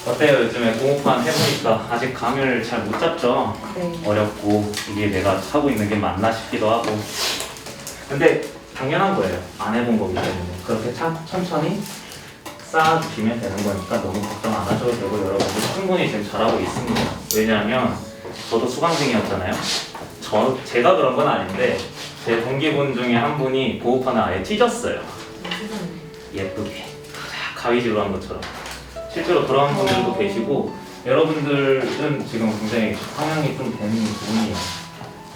어때요? 요즘에 공업판 해보니까 아직 감을 잘 못 잡죠? 네. 어렵고 이게 내가 하고 있는 게 맞나 싶기도 하고 근데 당연한 거예요. 안 해본 거기 때문에 그렇게 천천히 쌓아주시면 되는 거니까 너무 걱정 안 하셔도 되고 여러분들 충분히 지금 잘하고 있습니다. 왜냐하면 저도 수강생이었잖아요. 제가 그런 건 아닌데 제 동기분 중에 한 분이 보호판을 아예 찢었어요. 예쁘게 가위질로 한 것처럼. 실제로 그런 분들도 계시고 여러분들은 지금 굉장히 성향이 좀 되는 분이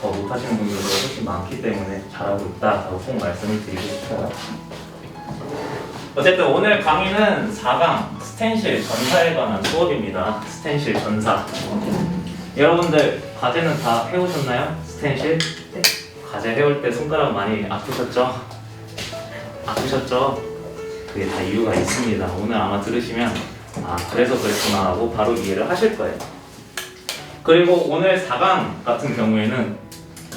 더 못하시는 분들도 훨씬 많기 때문에 잘하고 있다라고 꼭 말씀을 드리고 싶어요. 어쨌든 오늘 강의는 4강 스텐실 전사에 관한 수업입니다. 스텐실 전사. 여러분들 과제는 다 해오셨나요? 스텐실? 네. 과제 해올 때 손가락 많이 아프셨죠? 아프셨죠? 그게 다 이유가 있습니다. 오늘 아마 들으시면 아 그래서 그랬구나 하고 바로 이해를 하실 거예요. 그리고 오늘 4강 같은 경우에는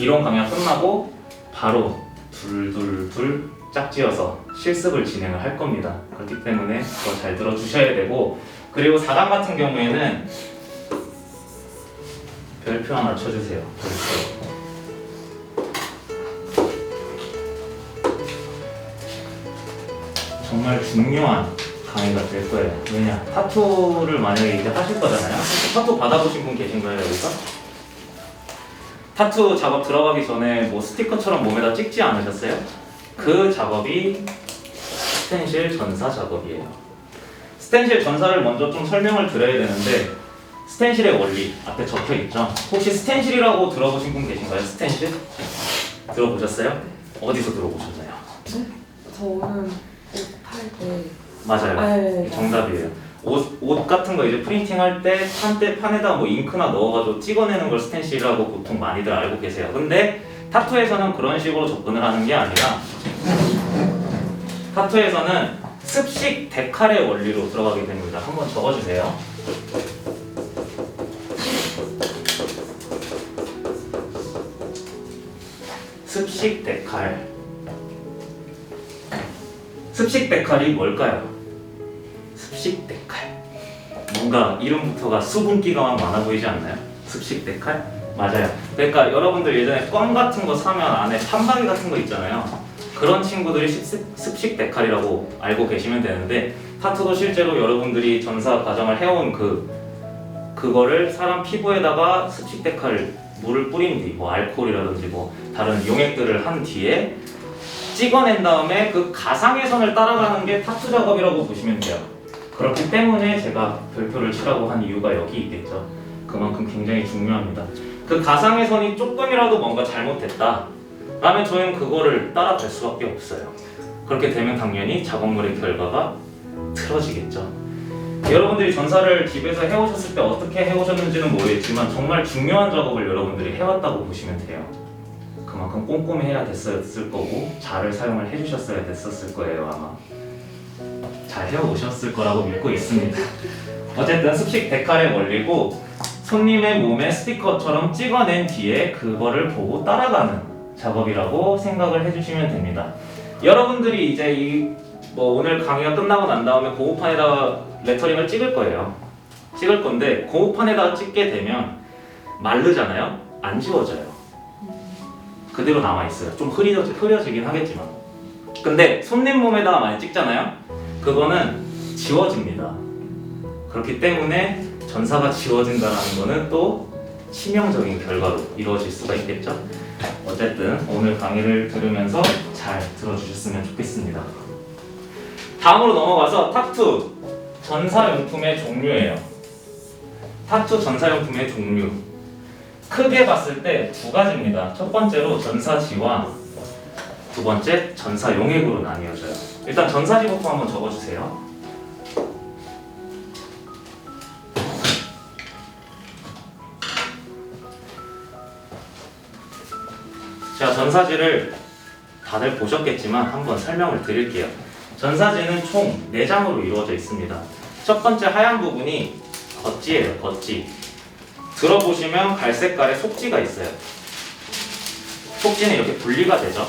이론 강의가 끝나고 바로 둘 짝지어서 실습을 진행을 할 겁니다. 그렇기 때문에 그거 잘 들어주셔야 되고 그리고 4강 같은 경우에는 별표 하나 쳐주세요. 별표. 정말 중요한 강의가 될 거예요. 왜냐? 타투를 만약에 이제 하실 거잖아요. 타투 받아보신 분 계신 거예요, 여기서? 타투 작업 들어가기 전에 뭐 스티커처럼 몸에다 찍지 않으셨어요? 그 작업이 스텐실 전사 작업이에요. 스텐실 전사를 먼저 좀 설명을 드려야 되는데 스텐실의 원리 앞에 적혀 있죠. 혹시 스텐실이라고 들어보신 분 계신가요? 스텐실? 들어보셨어요? 어디서 들어보셨나요? 저는 옷 팔 때. 맞아요. 네. 정답이에요. 옷 같은 거 이제 프린팅 할 때 판에다 뭐 잉크나 넣어가지고 찍어내는 걸 스텐실이라고 보통 많이들 알고 계세요. 근데 타투에서는 그런 식으로 접근을 하는 게 아니라 타투에서는 습식 데칼의 원리로 들어가게 됩니다. 한번 적어주세요. 습식 데칼. 습식 데칼이 뭘까요? 습식 데칼. 뭔가 이름부터가 수분기가 막 많아 보이지 않나요? 습식 데칼? 맞아요. 그러니까 여러분들 예전에 껌 같은 거 사면 안에 판박이 같은 거 있잖아요. 그런 친구들이 습식 데칼이라고 알고 계시면 되는데 타투도 실제로 여러분들이 전사 과정을 해온 그거를 사람 피부에다가 습식 데칼 물을 뿌린 뒤, 뭐 알코올이라든지 뭐 다른 용액들을 한 뒤에 찍어낸 다음에 그 가상의 선을 따라가는 게 타투 작업이라고 보시면 돼요. 그렇기 때문에 제가 별표를 치라고 한 이유가 여기 있겠죠. 그만큼 굉장히 중요합니다. 그 가상의 선이 조금이라도 뭔가 잘못됐다 라면 저희는 그거를 따라갈 수밖에 없어요. 그렇게 되면 당연히 작업물의 결과가 틀어지겠죠. 여러분들이 전사를 집에서 해오셨을 때 어떻게 해오셨는지는 모르겠지만 정말 중요한 작업을 여러분들이 해왔다고 보시면 돼요. 그만큼 꼼꼼히 해야 됐었을 거고 잘을 사용을 해주셨어야 됐었을 거예요. 아마 잘 해오셨을 거라고 믿고 있습니다. 어쨌든 습식 데칼의 원리고 손님의 몸에 스티커처럼 찍어낸 뒤에 그거를 보고 따라가는 작업이라고 생각을 해주시면 됩니다. 여러분들이 이제 오늘 강의가 끝나고 난 다음에 고무판에다가 레터링을 찍을 거예요. 찍을 건데 고무판에다가 찍게 되면 마르잖아요. 안 지워져요. 그대로 남아있어요. 좀 흐려지긴 하겠지만. 근데 손님 몸에다가 많이 찍잖아요. 그거는 지워집니다. 그렇기 때문에 전사가 지워진다는 거는 또 치명적인 결과로 이루어질 수가 있겠죠. 어쨌든 오늘 강의를 들으면서 잘 들어주셨으면 좋겠습니다. 다음으로 넘어가서 타투 전사용품의 종류예요. 타투 전사용품의 종류 크게 봤을 때 두 가지입니다. 첫 번째로 전사지와 두 번째 전사용액으로 나뉘어져요. 일단 전사지부터 한번 적어주세요. 제가 전사지를 다들 보셨겠지만 한번 설명을 드릴게요. 전사지는 총 4장으로 이루어져 있습니다. 첫 번째 하얀 부분이 겉지예요. 겉지. 들어보시면 갈색깔의 속지가 있어요. 속지는 이렇게 분리가 되죠.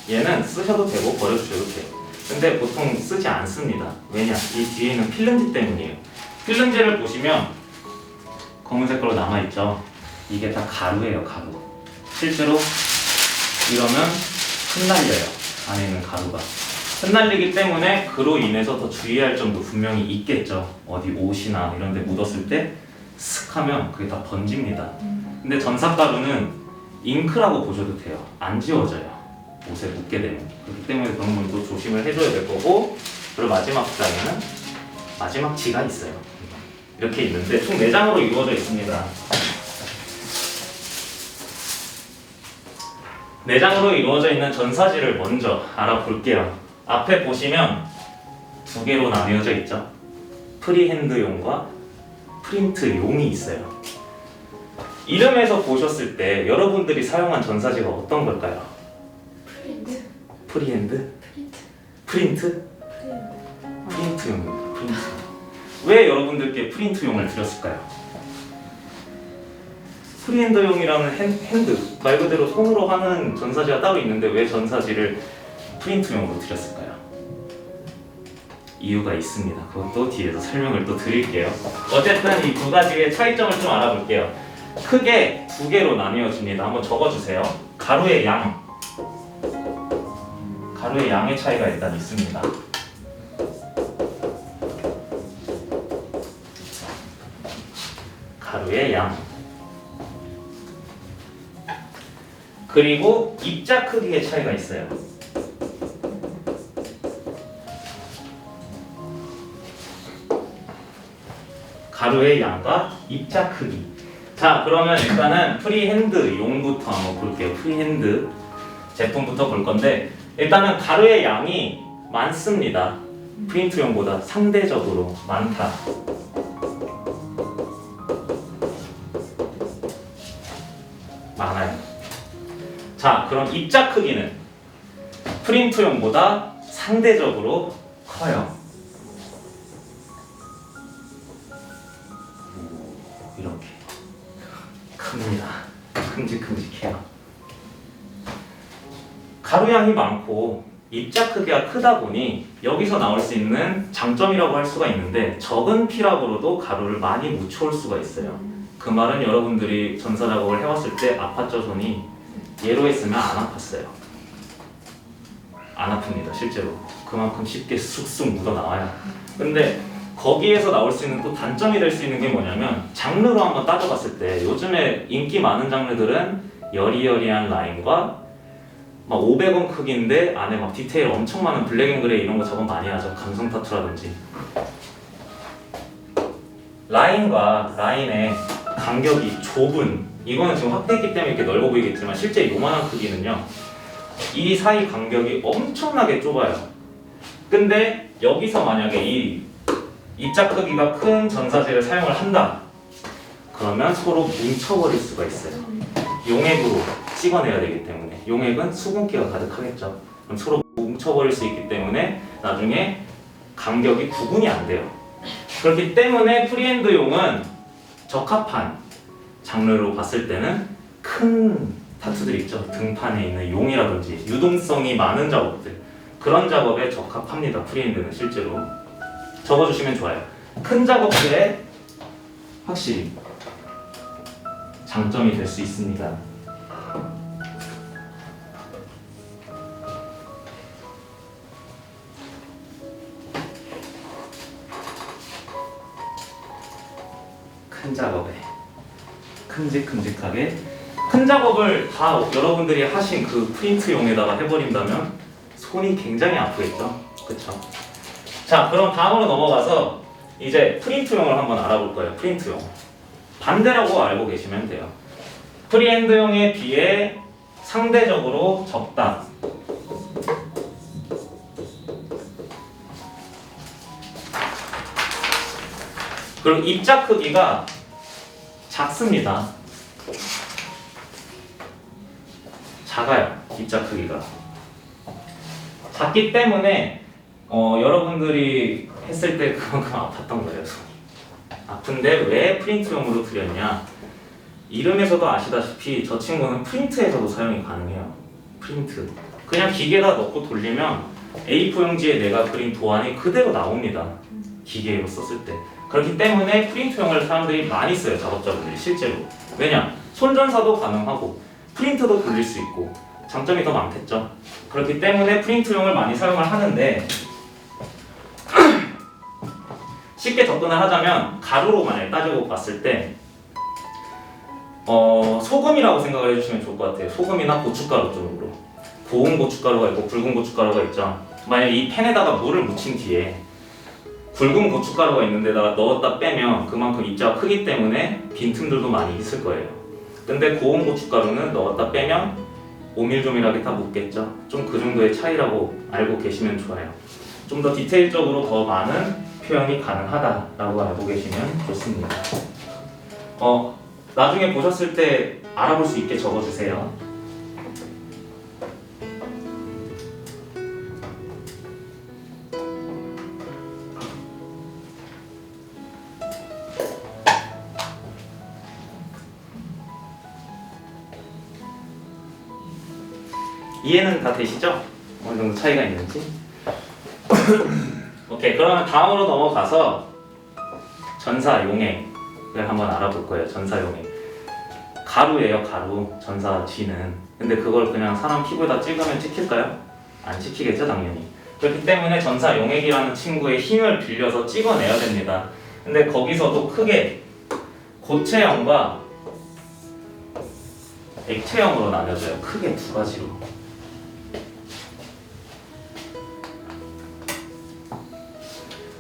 얘는 쓰셔도 되고 버려주셔도 돼요. 근데 보통 쓰지 않습니다. 왜냐? 이 뒤에 있는 필름지 때문이에요. 필름지를 보시면 검은색으로 남아있죠. 이게 다 가루예요, 가루. 실제로 이러면 흩날려요, 안에 있는 가루가. 흩날리기 때문에 그로 인해서 더 주의할 점도 분명히 있겠죠. 어디 옷이나 이런 데 묻었을 때 슥 하면 그게 다 번집니다. 근데 전사가루는 잉크라고 보셔도 돼요. 안 지워져요, 옷에 묻게 되면. 그렇기 때문에 그런 분도 조심을 해줘야 될 거고, 그리고 마지막 장에는 마지막 지가 있어요. 이렇게 있는데 총 4장으로 이루어져 있습니다. 4장으로 이루어져 있는 전사지를 먼저 알아볼게요. 앞에 보시면 2개로 나뉘어져 있죠. 프리핸드용과 프린트용이 있어요. 이름에서 보셨을 때 여러분들이 사용한 전사지가 어떤 걸까요? 프린트. 프리핸드? 프린트. 프린트? 프린트. 프린트용입니다. 프린트. 왜 여러분들께 프린트용을 드렸을까요? 프리핸드용이라는 핸드, 말 그대로 손으로 하는 전사지가 따로 있는데 왜 전사지를 프린트용으로 드렸을까요? 이유가 있습니다. 그것도 뒤에서 설명을 또 드릴게요. 어쨌든 이 2가지의 차이점을 좀 알아볼게요. 크게 2개로 나뉘어집니다. 한번 적어주세요. 가루의 양. 가루의 양의 차이가 일단 있습니다. 가루의 양. 그리고 입자 크기의 차이가 있어요. 가루의 양과 입자 크기. 자, 그러면 일단은 프리핸드용부터 한번 볼게요. 프리핸드 제품부터 볼 건데, 일단은 가루의 양이 많습니다. 프린트용보다 상대적으로 많다. 많아요. 자, 그럼 입자 크기는 프린트용보다 상대적으로 커요. 이렇게 큽니다. 큼직큼직해요. 가루양이 많고 입자 크기가 크다 보니 여기서 나올 수 있는 장점이라고 할 수가 있는데, 적은 피랍으로도 가루를 많이 묻혀올 수가 있어요. 그 말은 여러분들이 전사 작업을 해왔을 때 아팠죠, 손이? 얘로 했으면 안 아팠어요. 안 아픕니다, 실제로. 그만큼 쉽게 쑥쑥 묻어나와요. 근데 거기에서 나올 수 있는 또 단점이 될 수 있는 게 뭐냐면, 장르로 한번 따져봤을 때 요즘에 인기 많은 장르들은 여리여리한 라인과 막 500원 크기인데 안에 막 디테일 엄청 많은 블랙 앤 그레이 이런 거 작업 많이 하죠. 감성 타투라든지. 라인과 라인의 간격이 좁은, 이거는 지금 확대했기 때문에 이렇게 넓어 보이겠지만 실제 요만한 크기는요, 이 사이 간격이 엄청나게 좁아요. 근데 여기서 만약에 이 입자 크기가 큰 전사지를 사용을 한다, 그러면 서로 뭉쳐버릴 수가 있어요. 용액으로 찍어내야 되기 때문에. 용액은 수분기가 가득하겠죠. 그럼 서로 뭉쳐버릴 수 있기 때문에 나중에 간격이 구분이 안 돼요. 그렇기 때문에 프리핸드용은 적합한 장르로 봤을 때는 큰 타투들 있죠. 등판에 있는 용이라든지 유동성이 많은 작업들, 그런 작업에 적합합니다. 프리핸드는 실제로. 적어주시면 좋아요. 큰 작업들에 확실히 장점이 될 수 있습니다. 큰 작업에 큼직큼직하게, 큰 작업을 다 여러분들이 하신 그 프린트용에다가 해버린다면 손이 굉장히 아프겠죠, 그쵸? 자, 그럼 다음으로 넘어가서 이제 프린트용을 한번 알아볼 거예요. 프린트용 반대라고 알고 계시면 돼요. 프리핸드용에 비해 상대적으로 적다. 그리고 입자 크기가 작습니다. 작아요. 입자 크기가 작기 때문에 여러분들이 했을 때 그만큼 아팠던 거예요, 손이. 아픈데 왜 프린트용으로 드렸냐? 이름에서도 아시다시피 저 친구는 프린트에서도 사용이 가능해요. 프린트. 그냥 기계에다 넣고 돌리면 A4용지에 내가 그린 도안이 그대로 나옵니다. 기계로 썼을 때. 그렇기 때문에 프린트용을 사람들이 많이 써요, 작업자분들이 실제로. 왜냐? 손전사도 가능하고 프린터도 돌릴 수 있고 장점이 더 많겠죠. 그렇기 때문에 프린트용을 많이 사용을 하는데 쉽게 접근을 하자면 가루로 만약에 따지고 봤을 때 소금이라고 생각을 해주시면 좋을 것 같아요. 소금이나 고춧가루 쪽으로. 고운 고춧가루가 있고 굵은 고춧가루가 있죠. 만약에 이 팬에다가 물을 묻힌 뒤에 굵은 고춧가루가 있는 데다가 넣었다 빼면 그만큼 입자가 크기 때문에 빈틈들도 많이 있을 거예요. 근데 고운 고춧가루는 넣었다 빼면 오밀조밀하게 다 묻겠죠. 좀 그 정도의 차이라고 알고 계시면 좋아요. 좀 더 디테일적으로 더 많은 표현이 가능하다라고 알고 계시면 좋습니다. 나중에 보셨을 때 알아볼 수 있게 적어주세요. 이해는 다 되시죠? 어느 정도 차이가 있는지? 오케이, 그러면 다음으로 넘어가서 전사용액을 한번 알아볼 거예요. 전사용액. 가루예요, 가루. 전사 G는. 근데 그걸 그냥 사람 피부에다 찍으면 찍힐까요? 안 찍히겠죠, 당연히. 그렇기 때문에 전사용액이라는 친구의 힘을 빌려서 찍어내야 됩니다. 근데 거기서도 크게 고체형과 액체형으로 나뉘어져요. 크게 두 가지로.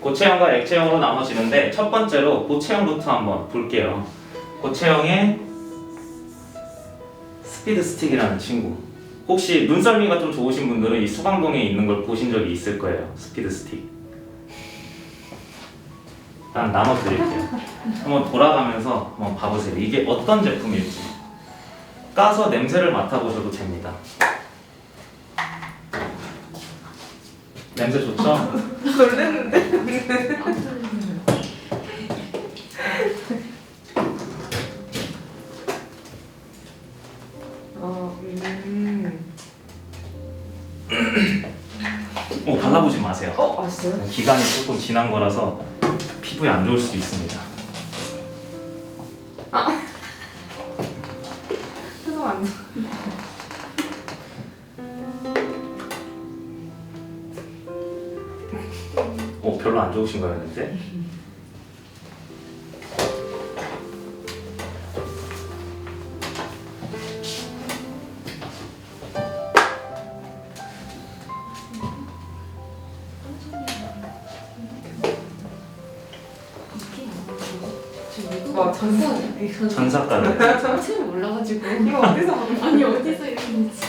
고체형과 액체형으로 나눠지는데 첫 번째로 고체형부터 한번 볼게요. 고체형의 스피드 스틱이라는 친구. 혹시 눈썰미가 좀 좋으신 분들은 이 수강동에 있는 걸 보신 적이 있을 거예요. 스피드 스틱. 일단 나눠드릴게요. 한번 돌아가면서 한번 봐보세요. 이게 어떤 제품일지. 까서 냄새를 맡아보셔도 됩니다. 냄새 좋죠? 놀랬는데? 발라보지 마세요. 아 진짜요? 기간이 조금 지난 거라서 피부에 안 좋을 수도 있습니다. 표정 안 좋아. 별로 안 좋으신 거였는데? 와 전사. 전사가루. 전체를 몰라가지고. 이거 어디서 보는 아니 어디서 이렇게 있지?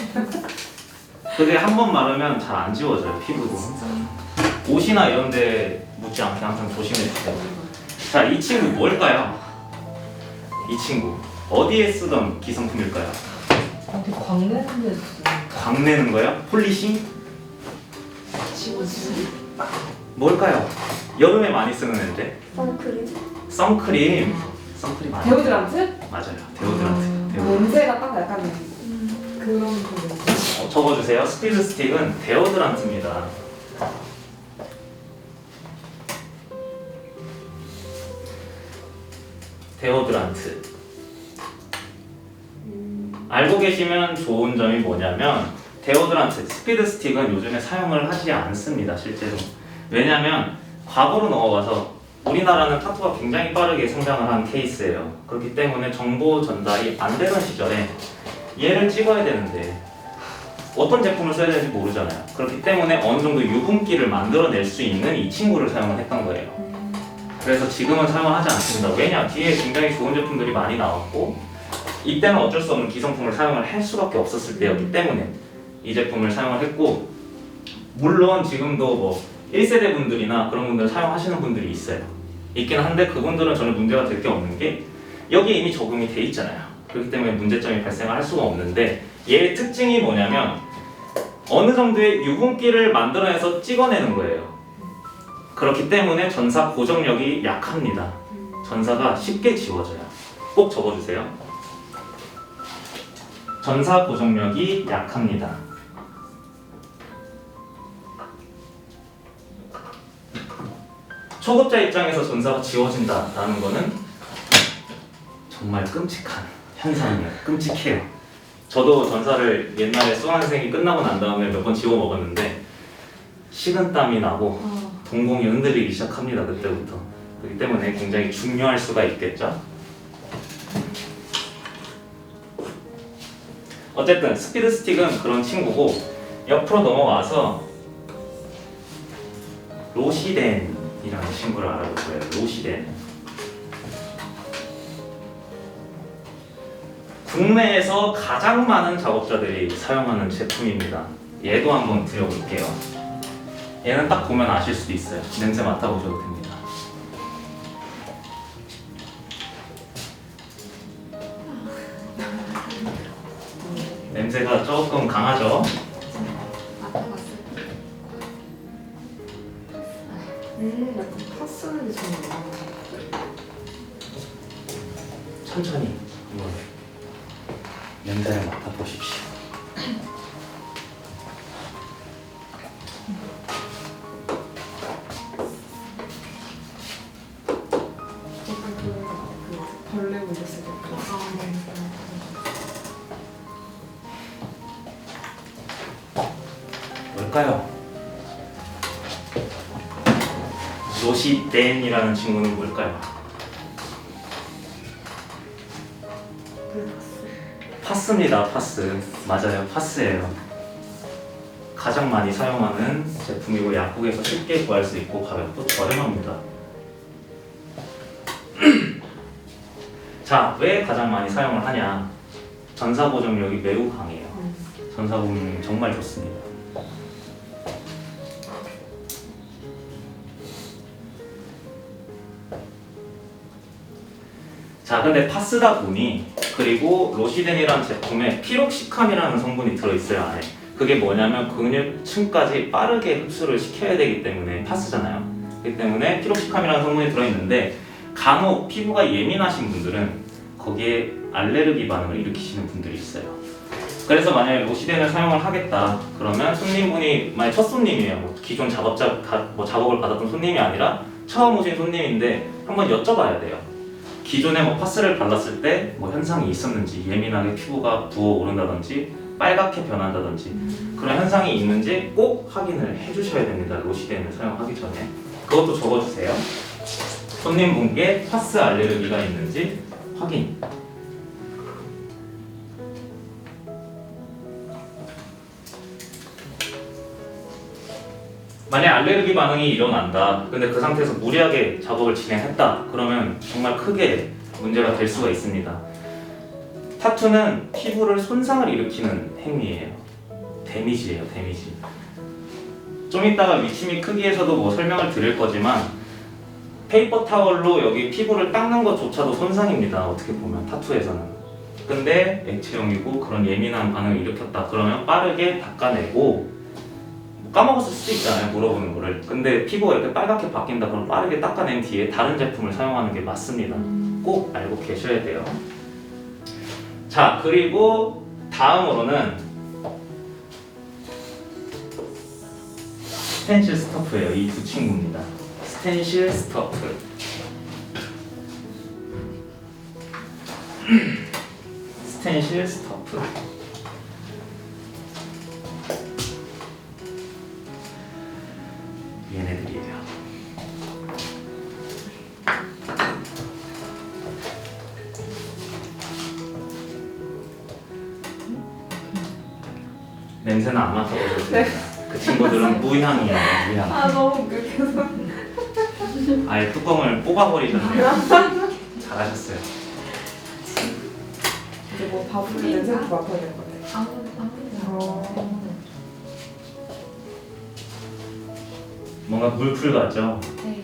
그게 한 번 마르면 잘 안 지워져요, 피부도. 옷이나 이런 데 묻지 않게 항상 조심해 주세요. 자, 이 친구 뭘까요? 이 친구 어디에 쓰던 기성품일까요? 되게 광내는데 광내는 거요? 폴리싱? 지워지. 뭘까요? 여름에 많이 쓰는 앤데. 선크림. 선크림. 선크림 아니에요? 데오드란트? 맞아요. 데오드란트. 데오드란트. 냄새가 딱 약간 그런 그 냄새. 적어주세요. 스피드 스틱은 데오드란트입니다. 데오드란트. 알고 계시면 좋은 점이 뭐냐면 데오드란트, 스피드 스틱은 요즘에 사용을 하지 않습니다. 실제로. 왜냐면 과거로 넘어가서 우리나라는 타투가 굉장히 빠르게 성장을 한 케이스예요. 그렇기 때문에 정보 전달이 안 되던 시절에 얘를 찍어야 되는데 어떤 제품을 써야 되는지 모르잖아요. 그렇기 때문에 어느 정도 유분기를 만들어낼 수 있는 이 친구를 사용을 했던 거예요. 그래서 지금은 사용을 하지 않습니다. 왜냐? 뒤에 굉장히 좋은 제품들이 많이 나왔고 이때는 어쩔 수 없는 기성품을 사용을 할 수밖에 없었을 때였기 때문에 이 제품을 사용을 했고, 물론 지금도 뭐 1세대 분들이나 그런 분들 사용하시는 분들이 있어요. 있긴 한데 그분들은 전혀 문제가 될 게 없는 게 여기에 이미 적응이 돼 있잖아요. 그렇기 때문에 문제점이 발생을 할 수가 없는데, 얘의 특징이 뭐냐면 어느 정도의 유분기를 만들어내서 찍어내는 거예요. 그렇기 때문에 전사 고정력이 약합니다. 전사가 쉽게 지워져요. 꼭 적어주세요. 전사 고정력이 약합니다. 초급자 입장에서 전사가 지워진다라는 거는 정말 끔찍한 현상이에요. 끔찍해요. 저도 전사를 옛날에 수강생이 끝나고 난 다음에 몇 번 지워 먹었는데 식은땀이 나고 동공이 흔들리기 시작합니다. 그때부터. 그렇기 때문에 굉장히 중요할 수가 있겠죠. 어쨌든 스피드 스틱은 그런 친구고 옆으로 넘어와서 로시덴이라는 친구를 알아볼 거예요. 로시덴. 국내에서 가장 많은 작업자들이 사용하는 제품입니다. 얘도 한번 드려볼게요. 얘는 딱 보면 아실 수도 있어요. 냄새 맡아보셔도 됩니다. 냄새가 조금 강하죠? 맡아봤어요. 약간 파스는 좀 천천히 한번 냄새를 맡아보십시오. 약간 그 벌레 물렸을 때 뭘까요? 로시덴이라는 친구는 뭘까요? 파스입니다. 파스. 맞아요. 파스예요. 가장 많이 사용하는 제품이고 약국에서 쉽게 구할 수 있고 가격도 저렴합니다. 자, 왜 가장 많이 사용을 하냐? 전사 보정력이 매우 강해요. 전사 보정력이 정말 좋습니다. 자, 근데 파스다 보니 그리고 로시덴이라는 제품에 피록시캄이라는 성분이 들어있어요 안에. 그게 뭐냐면 근육층까지 빠르게 흡수를 시켜야 되기 때문에 파스잖아요. 그렇기 때문에 피록시캄이라는 성분이 들어있는데 간혹 피부가 예민하신 분들은 거기에 알레르기 반응을 일으키시는 분들이 있어요. 그래서 만약에 로시덴을 사용을 하겠다 그러면 손님분이 만약 첫 손님이에요. 뭐 기존 작업자 뭐 작업을 받았던 손님이 아니라 처음 오신 손님인데 한번 여쭤봐야 돼요. 기존에 뭐 파스를 발랐을 때 뭐 현상이 있었는지, 예민하게 피부가 부어오른다든지 빨갛게 변한다든지 그런 현상이 있는지 꼭 확인을 해주셔야 됩니다. 로시덴을 사용하기 전에. 그것도 적어주세요. 손님분께 파스 알레르기가 있는지 확인. 만약 알레르기 반응이 일어난다. 근데 그 상태에서 무리하게 작업을 진행했다. 그러면 정말 크게 문제가 될 수가 있습니다. 타투는 피부를 손상을 일으키는 행위예요. 데미지예요, 데미지. 좀 이따가 위치미 크기에서도 뭐 설명을 드릴 거지만 페이퍼 타월로 여기 피부를 닦는 것조차도 손상입니다. 어떻게 보면 타투에서는. 근데 액체형이고 그런 예민한 반응을 일으켰다. 그러면 빠르게 닦아내고 까먹었을 수도 있잖아요, 물어보는 거를. 근데 피부가 이렇게 빨갛게 바뀐다 그러면 빠르게 닦아낸 뒤에 다른 제품을 사용하는 게 맞습니다. 꼭 알고 계셔야 돼요. 자, 그리고 다음으로는 스텐실 스터프예요. 이 두 친구입니다. 스텐실 스터프. 스텐실 스터프. 얘네들이에요. 냄새는 안 맡아보셔도 됩니다. 그 친구들은 무향이에요. 무향. 아 너무 웃겨서 아예 뚜껑을 뽑아버리셨네요. 잘하셨어요. 이제 뭐 밥을 냄새도 맡아야 될 것 같아. 아무 뭔가 물풀 같죠? 네.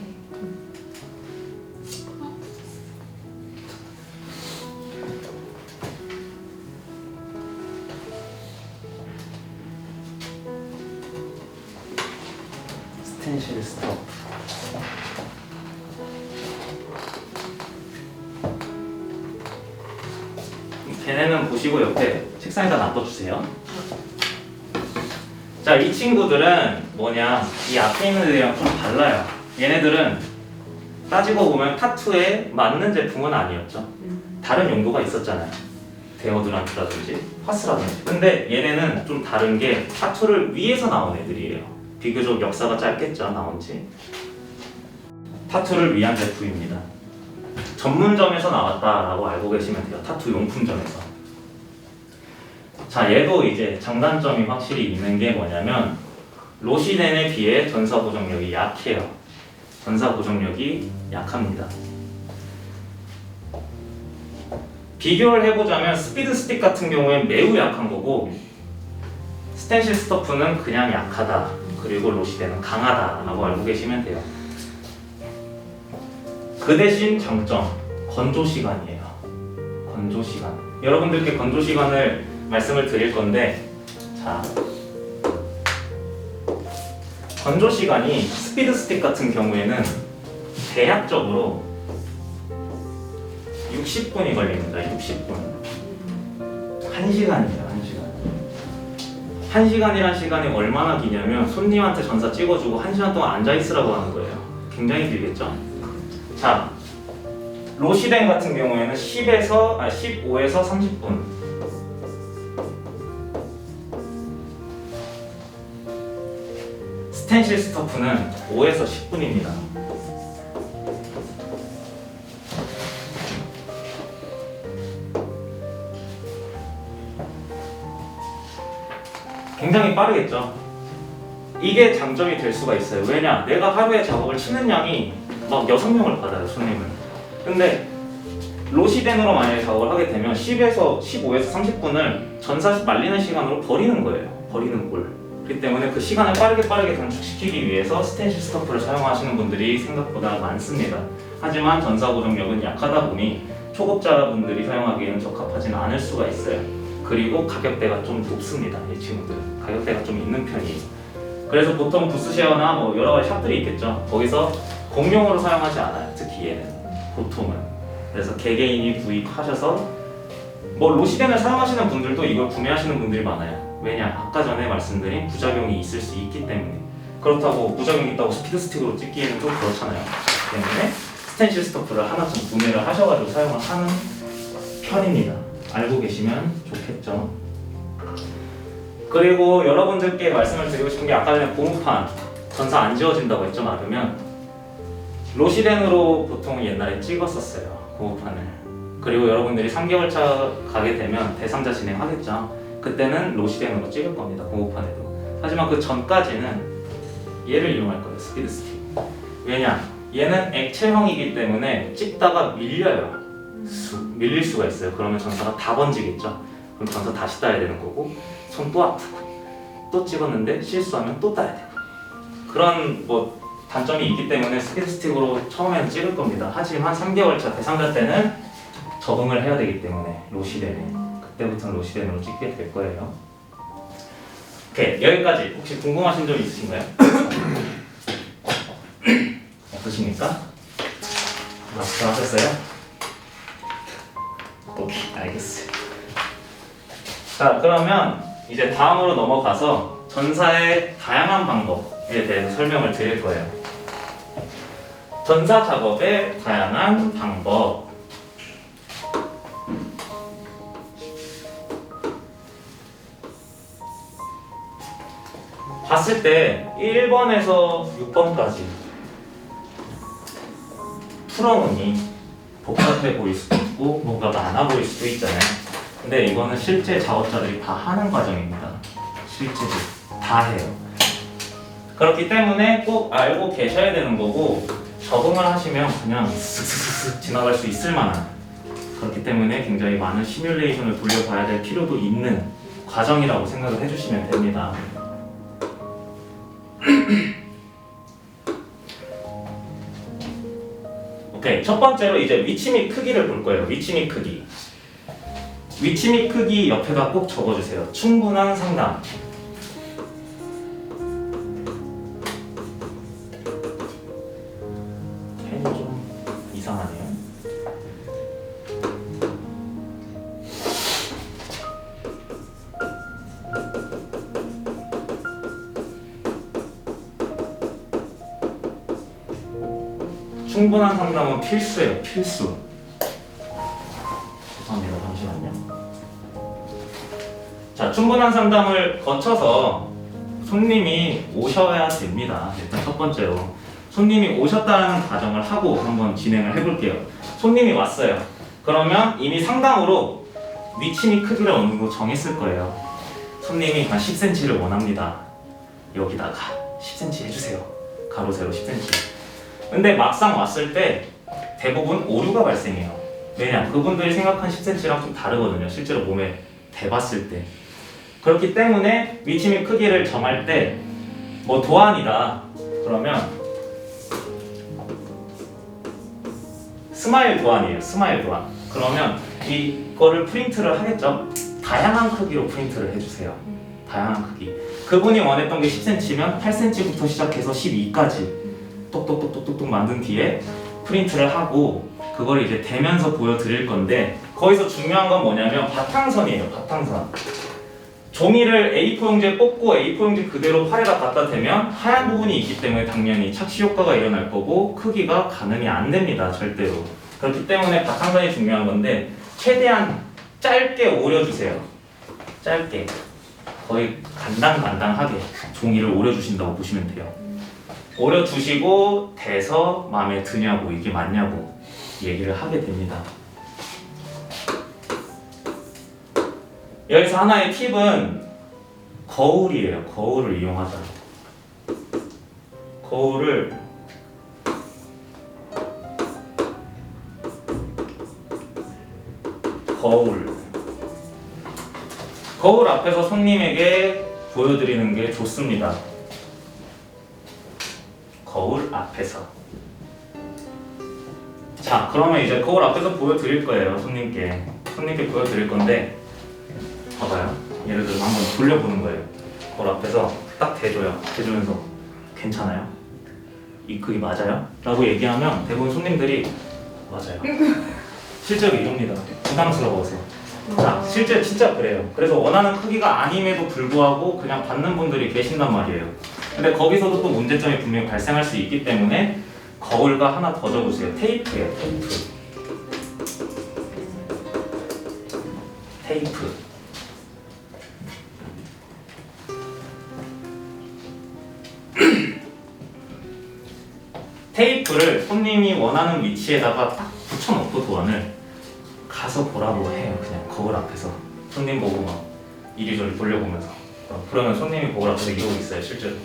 스텐실 스톱. 걔네는 보시고 옆에 책상에다 놔둬주세요. 자, 이 친구들은 뭐냐, 이 앞에 있는 애들이랑 좀 달라요. 얘네들은 따지고 보면 타투에 맞는 제품은 아니었죠. 다른 용도가 있었잖아요. 데오드란트라든지 파스라든지. 근데 얘네는 좀 다른 게 타투를 위해서 나온 애들이에요. 비교적 역사가 짧겠죠, 나온지. 타투를 위한 제품입니다. 전문점에서 나왔다라고 알고 계시면 돼요. 타투 용품점에서. 자, 얘도 이제 장단점이 확실히 있는 게 뭐냐면 로시덴에 비해 전사 고정력이 약해요. 전사 고정력이 약합니다. 비교를 해보자면 스피드 스틱 같은 경우엔 매우 약한 거고 스텐실 스토프는 그냥 약하다. 그리고 로시덴은 강하다라고 알고 계시면 돼요. 그 대신 장점, 건조 시간이에요. 건조 시간. 여러분들께 건조 시간을 말씀을 드릴 건데, 자, 건조 시간이 스피드 스틱 같은 경우에는 대략적으로 60분이 걸립니다. 60분. 1시간이에요. 1시간. 1시간이란 시간이 얼마나 기냐면 손님한테 전사 찍어주고 1시간 동안 앉아있으라고 하는 거예요. 굉장히 길겠죠? 자, 로시덴 같은 경우에는 15에서 30분. 스텐실 스토프는 5에서 10분입니다. 굉장히 빠르겠죠? 이게 장점이 될 수가 있어요. 왜냐? 내가 하루에 작업을 치는 양이 막 6명을 받아요, 손님을. 근데 로시덴으로 만약에 작업을 하게 되면 15에서 30분을 전사 말리는 시간으로 버리는 거예요. 버리는 꼴. 그렇기 때문에 그 시간을 빠르게 단축시키기 위해서 스텐실 스토프를 사용하시는 분들이 생각보다 많습니다. 하지만 전사 고정력은 약하다 보니 초급자분들이 사용하기에는 적합하지는 않을 수가 있어요. 그리고 가격대가 좀 높습니다. 이 친구들은 가격대가 좀 있는 편이에요. 그래서 보통 부스쉐어나 뭐 여러 가지 샵들이 있겠죠. 거기서 공용으로 사용하지 않아요. 특히 얘는 보통은. 그래서 개개인이 구입하셔서 뭐 로시덴을 사용하시는 분들도 이걸 구매하시는 분들이 많아요. 왜냐? 아까 전에 말씀드린 부작용이 있을 수 있기 때문에. 그렇다고 부작용이 있다고 스피드 스틱으로 찍기에는 좀 그렇잖아요. 때문에 스텐실 스토프를 하나쯤 구매를 하셔가지고 사용을 하는 편입니다. 알고 계시면 좋겠죠. 그리고 여러분들께 말씀을 드리고 싶은 게 아까 전에 고무판 전사 안 지워진다고 했죠, 막으면. 로시덴으로 보통 옛날에 찍었었어요, 고무판을. 그리고 여러분들이 3개월차 가게 되면 대상자 진행하겠죠. 그때는 로시덴으로 찍을 겁니다, 고무판에도. 하지만 그 전까지는 얘를 이용할 거예요, 스피드 스틱. 왜냐? 얘는 액체형이기 때문에 찍다가 밀려요. 밀릴 수가 있어요. 그러면 전사가 다 번지겠죠. 그럼 전사 다시 따야 되는 거고, 손 또 아프고, 또 찍었는데 실수하면 또 따야 되고. 그런 뭐 단점이 있기 때문에 스피드 스틱으로 처음에는 찍을 겁니다. 하지만 3개월차 대상자 때는 적응을 해야 되기 때문에 로시덴에, 그때부터는 로시덴으로 찍게 될 거예요. 오케이, 여기까지. 혹시 궁금하신 점 있으신가요? 없으십니까? 마스터 하셨어요? 오케이, 알겠어요. 자, 그러면 이제 다음으로 넘어가서 전사의 다양한 방법에 대해서 설명을 드릴 거예요. 전사 작업의 다양한 방법. 봤을 때 1번에서 6번까지 풀어놓으니 복잡해 보일 수도 있고 뭔가 많아 보일 수도 있잖아요. 근데 이거는 실제 작업자들이 다 하는 과정입니다. 실제로 다 해요. 그렇기 때문에 꼭 알고 계셔야 되는 거고, 적응을 하시면 그냥 슥슥슥 지나갈 수 있을 만한, 그렇기 때문에 굉장히 많은 시뮬레이션을 돌려봐야 될 필요도 있는 과정이라고 생각을 해주시면 됩니다. 오케이, 첫 번째로 이제 위치 및 크기를 볼 거예요. 위치 및 크기. 위치 및 크기 옆에다 꼭 적어주세요. 충분한 상담. 펜이 좀 이상하네요. 충분한 상담은 필수예요. 필수. 죄송합니다. 잠시만요. 자, 충분한 상담을 거쳐서 손님이 오셔야 됩니다. 일단 첫 번째로 손님이 오셨다는 가정을 하고 한번 진행을 해볼게요. 손님이 왔어요. 그러면 이미 상담으로 위치미 크기를 어느 정도 정했을 거예요. 손님이 한 10cm를 원합니다. 여기다가 10cm 해주세요. 가로 세로 10cm. 근데 막상 왔을 때 대부분 오류가 발생해요. 왜냐? 그분들이 생각한 10cm랑 좀 다르거든요. 실제로 몸에 대봤을 때. 그렇기 때문에 위치미 크기를 정할 때 뭐 도안이다. 그러면 스마일 도안이에요. 스마일 도안. 그러면 이거를 프린트를 하겠죠? 다양한 크기로 프린트를 해주세요. 다양한 크기. 그분이 원했던 게 10cm면 8cm부터 시작해서 12까지 똑똑똑똑똑 만든 뒤에 프린트를 하고 그걸 이제 대면서 보여드릴 건데 거기서 중요한 건 뭐냐면 바탕선이에요. 바탕선. 종이를 A4 용지에 꽂고 A4 용지 그대로 팔에다 갖다 대면 하얀 부분이 있기 때문에 당연히 착시 효과가 일어날 거고 크기가 가늠이 안 됩니다. 절대로. 그렇기 때문에 바탕선이 중요한 건데 최대한 짧게 오려주세요. 짧게. 거의 간당간당하게 종이를 오려주신다고 보시면 돼요. 오려주시고 대서 마음에 드냐고 이게 맞냐고 얘기를 하게 됩니다. 여기서 하나의 팁은 거울이에요. 거울을 이용하자. 거울 앞에서 손님에게 보여드리는 게 좋습니다. 거울 앞에서. 자, 그러면 이제 거울 앞에서 보여드릴 거예요. 손님께 보여드릴 건데 봐봐요. 예를 들어서 한번 돌려보는 거예요. 거울 앞에서 딱 대줘요. 대주면서 괜찮아요? 이 크기 맞아요? 라고 얘기하면 대부분 손님들이 맞아요. 실제로 이럽니다. 부담스러워서. 자, 실제 진짜 그래요. 그래서 원하는 크기가 아님에도 불구하고 그냥 받는 분들이 계신단 말이에요. 근데 거기서도 또 문제점이 분명히 발생할 수 있기 때문에 거울과 하나 더 적으세요. 테이프예요. 테이프. 테이프를 손님이 원하는 위치에다가 딱 붙여놓고 도안을 가서 보라고 해요. 그냥 거울 앞에서 손님 보고 막 이리저리 돌려보면서 그러면 손님이 거울 앞에서 이러고 있어요. 실제로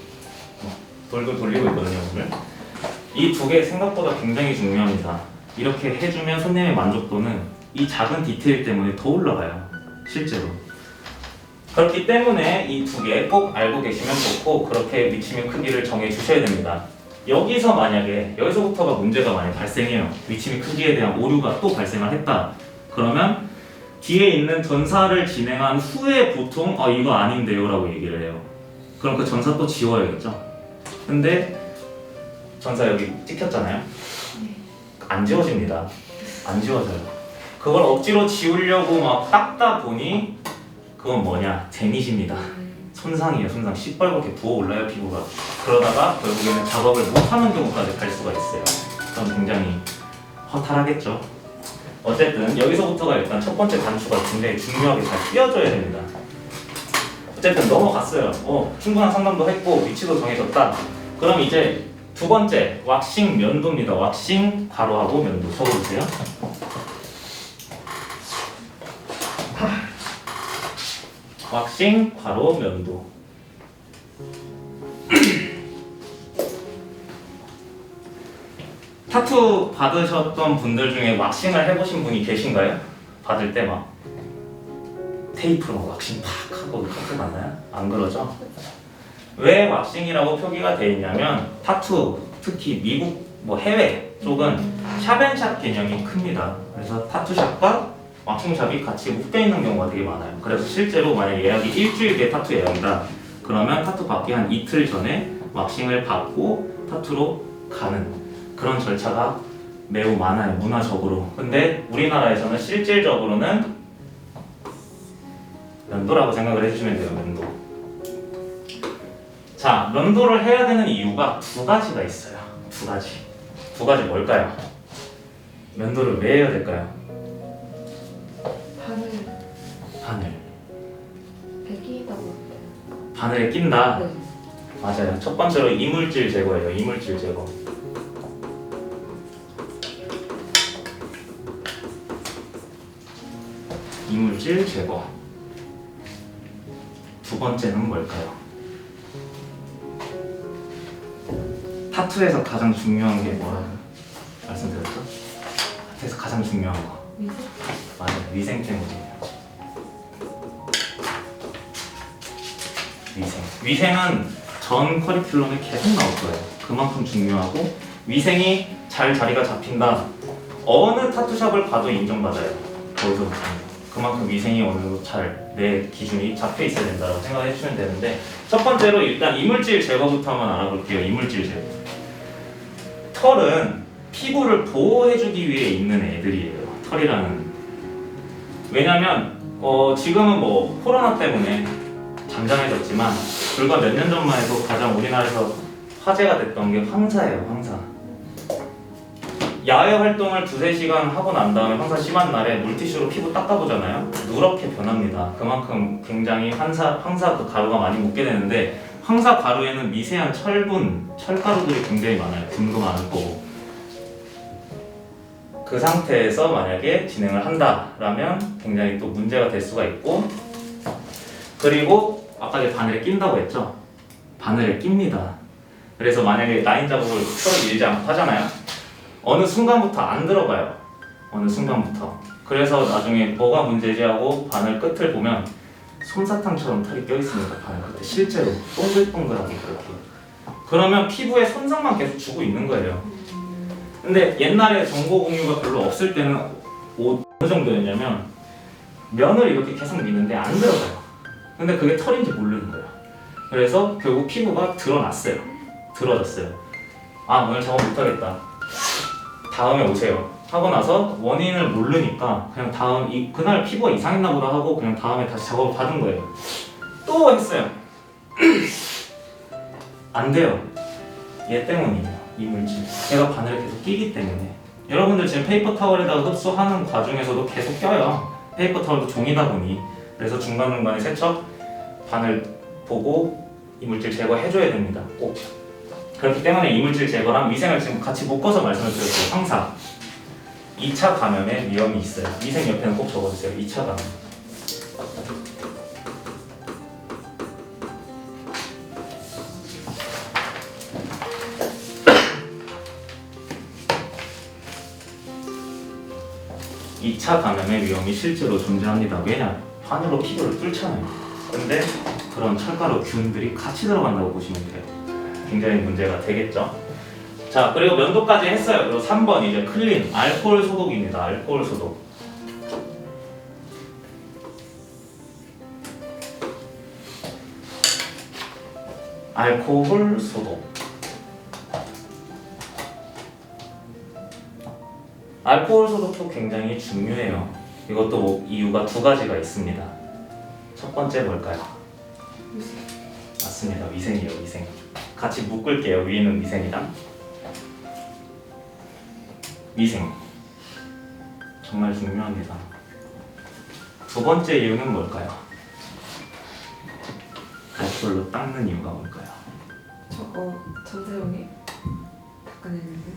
돌리고 있거든요. 오늘 이 두 개 생각보다 굉장히 중요합니다. 이렇게 해주면 손님의 만족도는 이 작은 디테일 때문에 더 올라가요. 실제로. 그렇기 때문에 이 두 개 꼭 알고 계시면 좋고 그렇게 위치미 크기를 정해 주셔야 됩니다. 여기서부터가 문제가 많이 발생해요. 위치미 크기에 대한 오류가 또 발생을 했다. 그러면 뒤에 있는 전사를 진행한 후에 보통 이거 아닌데요 라고 얘기를 해요. 그럼 그 전사 또 지워야겠죠. 근데 전사 여기 찍혔잖아요. 안 지워집니다. 안 지워져요. 그걸 억지로 지우려고 막 닦다 보니 그건 뭐냐? 데미지입니다. 손상이에요. 손상. 시뻘겋게 부어올라요 피부가. 그러다가 결국에는 작업을 못하는 경우까지 갈 수가 있어요. 그럼 굉장히 허탈하겠죠. 어쨌든 여기서부터가 일단 첫 번째 단추가 굉장히 중요하게 잘 끼워져야 됩니다. 어쨌든 넘어갔어요. 충분한 상담도 했고 위치도 정해졌다. 그럼 이제 두 번째 왁싱 면도입니다. 왁싱 괄호하고 면도 적어주세요. 왁싱 괄호 면도. 타투 받으셨던 분들 중에 왁싱을 해보신 분이 계신가요? 받을 때 막 테이프로 막 왁싱 팍 하고 타투 받나요? 안 그러죠? 왜 왁싱이라고 표기가 되어 있냐면 타투, 특히 미국 해외 쪽은 샵앤샵 개념이 큽니다. 그래서 타투샵과 왁싱샵이 같이 묶여있는 경우가 되게 많아요. 그래서 실제로 만약 예약이 일주일 뒤에 타투 예약이다 그러면 타투 받기 한 이틀 전에 왁싱을 받고 타투로 가는 그런 절차가 매우 많아요. 문화적으로. 근데 우리나라에서는 실질적으로는 면도라고 생각을 해주시면 돼요. 면도. 자, 면도를 해야 되는 이유가 두 가지가 있어요. 두 두 가지 뭘까요? 면도를 왜 해야 될까요? 바늘. 애기다고 했대요. 바늘에 낀다. 네. 맞아요. 첫 번째로 이물질 제거예요. 이물질 제거. 이물질 제거. 두 번째는 뭘까요? 타투에서 가장 중요한 게 뭐라고 말씀드렸죠? 타투에서 가장 중요한 거. 위생? 맞아요. 위생 때문이에요. 위생은 전 커리큘럼에 계속 나올 거예요. 그만큼 중요하고 위생이 잘 자리가 잡힌다. 어느 타투샵을 봐도 인정받아요. 거기서부터. 그만큼 위생이 어느 정도 잘 내 기준이 잡혀 있어야 된다고 생각해 주시면 되는데 첫 번째로 일단 이물질 제거부터 한번 알아볼게요. 이물질 제거. 털은 피부를 보호해주기 위해 있는 애들이에요. 털이라는. 왜냐면 지금은 뭐 코로나 때문에 잠잠해졌지만 불과 몇 년 전만 해도 가장 우리나라에서 화제가 됐던 게 황사예요. 황사. 야외 활동을 2-3시간 하고 난 다음에 황사 심한 날에 물티슈로 피부 닦아보잖아요. 누렇게 변합니다. 그만큼 굉장히 황사 그 가루가 많이 묻게 되는데 황사 가루에는 미세한 철분, 철가루들이 굉장히 많아요. 균도 많은 거고. 그 상태에서 만약에 진행을 한다라면 굉장히 또 문제가 될 수가 있고 그리고 아까 제가 바늘에 낀다고 했죠? 바늘에 낍니다. 그래서 만약에 라인 자국을 털을 밀지 않고 하잖아요. 어느 순간부터 안 들어가요. 어느 순간부터. 그래서 나중에 뭐가 문제지 하고 바늘 끝을 보면 솜사탕처럼 털이 껴있습니다. 바늘 끝에 실제로 동글동글하게 그렇게. 그러면 피부에 손상만 계속 주고 있는 거예요. 근데 옛날에 정보 공유가 별로 없을 때는 어느 정도였냐면 면을 이렇게 계속 미는데 안 들어가요. 근데 그게 털인지 모르는 거예요. 그래서 결국 피부가 드러났어요. 들어졌어요. 아 오늘 작업 못하겠다. 다음에 오세요. 하고 나서 원인을 모르니까 그냥 그날 피부가 이상했나 보다 하고 그냥 다음에 다시 작업을 받은 거예요. 또 했어요. 안 돼요. 얘 때문이에요. 이물질. 얘가 바늘에 계속 끼기 때문에. 여러분들 지금 페이퍼 타월에다가 흡수하는 과정에서도 계속 껴요. 페이퍼 타월도 종이다 보니. 그래서 중간중간에 세척, 바늘 보고 이물질 제거해줘야 됩니다. 꼭. 그렇기 때문에 이물질 제거랑 위생을 지금 같이 묶어서 말씀을 드렸어요. 항상 2차 감염의 위험이 있어요. 위생 옆에는 꼭 적어주세요. 2차 감염. 이 2차 감염의 위험이 실제로 존재합니다. 왜냐? 바늘로 피부를 뚫잖아요. 근데 그런 철가루 균들이 같이 들어간다고 보시면 돼요. 굉장히 문제가 되겠죠. 자, 그리고 면도까지 했어요. 그리고 3번 이제 클린, 알코올 소독입니다. 알코올 소독. 알코올 소독. 알코올 소독도 굉장히 중요해요. 이것도 이유가 두 가지가 있습니다. 첫 번째 뭘까요? 맞습니다. 위생이에요. 위생. 같이 묶을게요. 위에는 위생이랑 위생. 정말 중요합니다. 두 번째 이유는 뭘까요? 알코올로 닦는 이유가 뭘까요? 저거 전세용이 닦아내는데.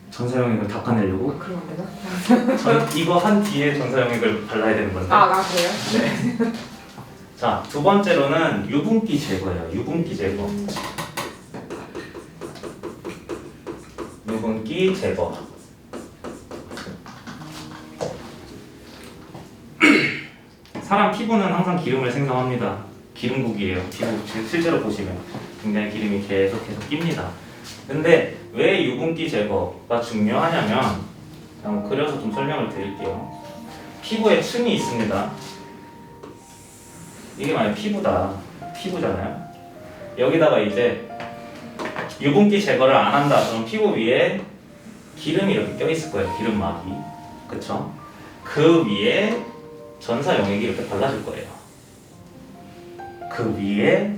전사용액을 닦아내려고? 그럼 안 되나? 이거 한 뒤에 전사용액을 발라야 되는 건데. 아 그래요? 네. 자, 두 번째로는 유분기 제거예요. 유분기 제거. 유분기 제거. 사람 피부는 항상 기름을 생성합니다. 기름국이에요. 피부 실제로 보시면 굉장히 기름이 계속 낍니다. 근데 왜 유분기 제거가 중요하냐면 그냥 그려서 좀 설명을 드릴게요. 피부에 층이 있습니다. 이게 만약 피부잖아요. 여기다가 이제 유분기 제거를 안 한다. 그럼 피부 위에 기름이 이렇게 껴 있을 거예요. 기름막이, 그쵸? 그 위에 전사용액이 이렇게 발라질 거예요. 그 위에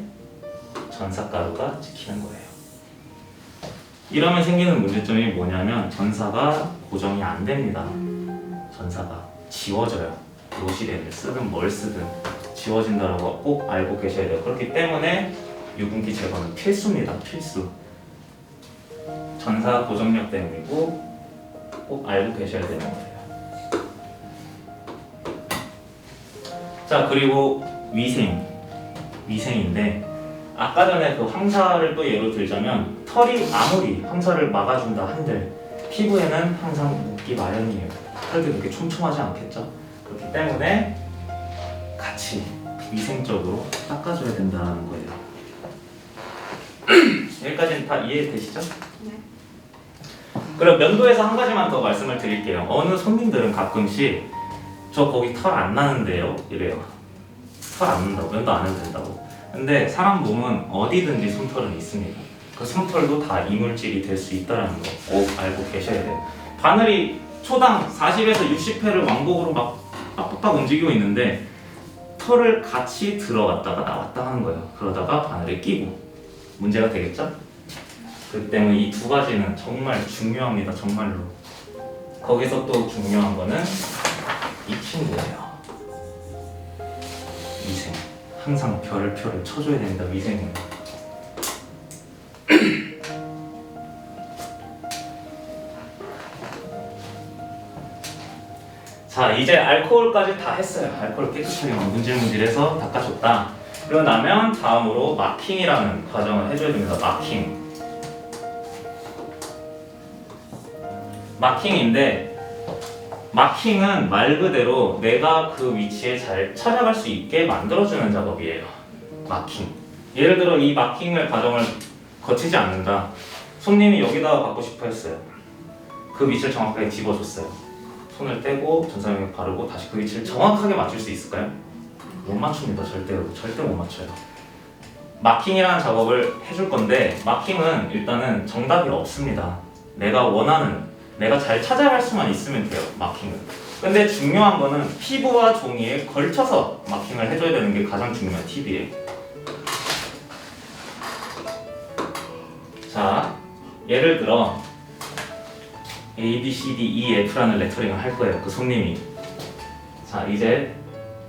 전사가루가 찍히는 거예요. 이러면 생기는 문제점이 뭐냐면 전사가 고정이 안 됩니다. 전사가 지워져요. 로시렌을 쓰든 뭘 쓰든 지워진다라고 꼭 알고 계셔야 돼요. 그렇기 때문에 유분기 제거는 필수입니다. 필수. 전사 고정력 때문이고 꼭 알고 계셔야 되는 거예요. 자, 그리고 위생인데 아까 전에 그 황사를 또 예로 들자면 털이 아무리 황사를 막아준다 한들 피부에는 항상 묻기 마련이에요. 털도 그렇게 촘촘하지 않겠죠? 그렇기 때문에 같이 위생적으로 닦아줘야 된다는 거예요. 여기까지는 다 이해되시죠? 네. 그럼 면도에서 한 가지만 더 말씀을 드릴게요. 어느 손님들은 가끔씩 저 거기 털 안 나는데요? 이래요. 털 안 난다고, 면도 안 해도 된다고. 근데 사람 몸은 어디든지 솜털은 있습니다. 그 솜털도 다 이물질이 될 수 있다는 거 꼭 알고 계셔야 돼요. 바늘이 초당 40에서 60회를 왕복으로 막 빡빡 움직이고 있는데 털을 같이 들어갔다가 나왔다 하는 거예요. 그러다가 바늘에 끼고 문제가 되겠죠? 그렇기 때문에 이 두 가지는 정말 중요합니다. 정말로. 거기서 또 중요한 거는 이 친구예요. 위생. 항상 표를 쳐줘야 됩니다. 위생은. 자, 이제 알코올까지 다 했어요. 알코올 깨끗하게 문질문질해서 닦아줬다. 그러고 나면 다음으로 마킹이라는 과정을 해줘야 됩니다. 마킹인데 마킹은 말 그대로 내가 그 위치에 잘 찾아갈 수 있게 만들어주는 작업이에요. 마킹. 예를 들어 이 마킹을 과정을 거치지 않는다. 손님이 여기다가 받고 싶어 했어요. 그 위치를 정확하게 집어줬어요. 손을 떼고 전사용액 바르고 다시 그 위치를 정확하게 맞출 수 있을까요? 못 맞춥니다. 절대 못 맞춰요. 마킹이라는 작업을 해줄 건데 마킹은 일단은 정답이 없습니다. 내가 원하는 내가 잘 찾아갈 수만 있으면 돼요. 마킹은. 근데 중요한 거는 피부와 종이에 걸쳐서 마킹을 해줘야 되는 게 가장 중요한 팁이에요. 자, 예를 들어 A, B, C, D, E, F라는 레터링을 할 거예요. 그 손님이. 자, 이제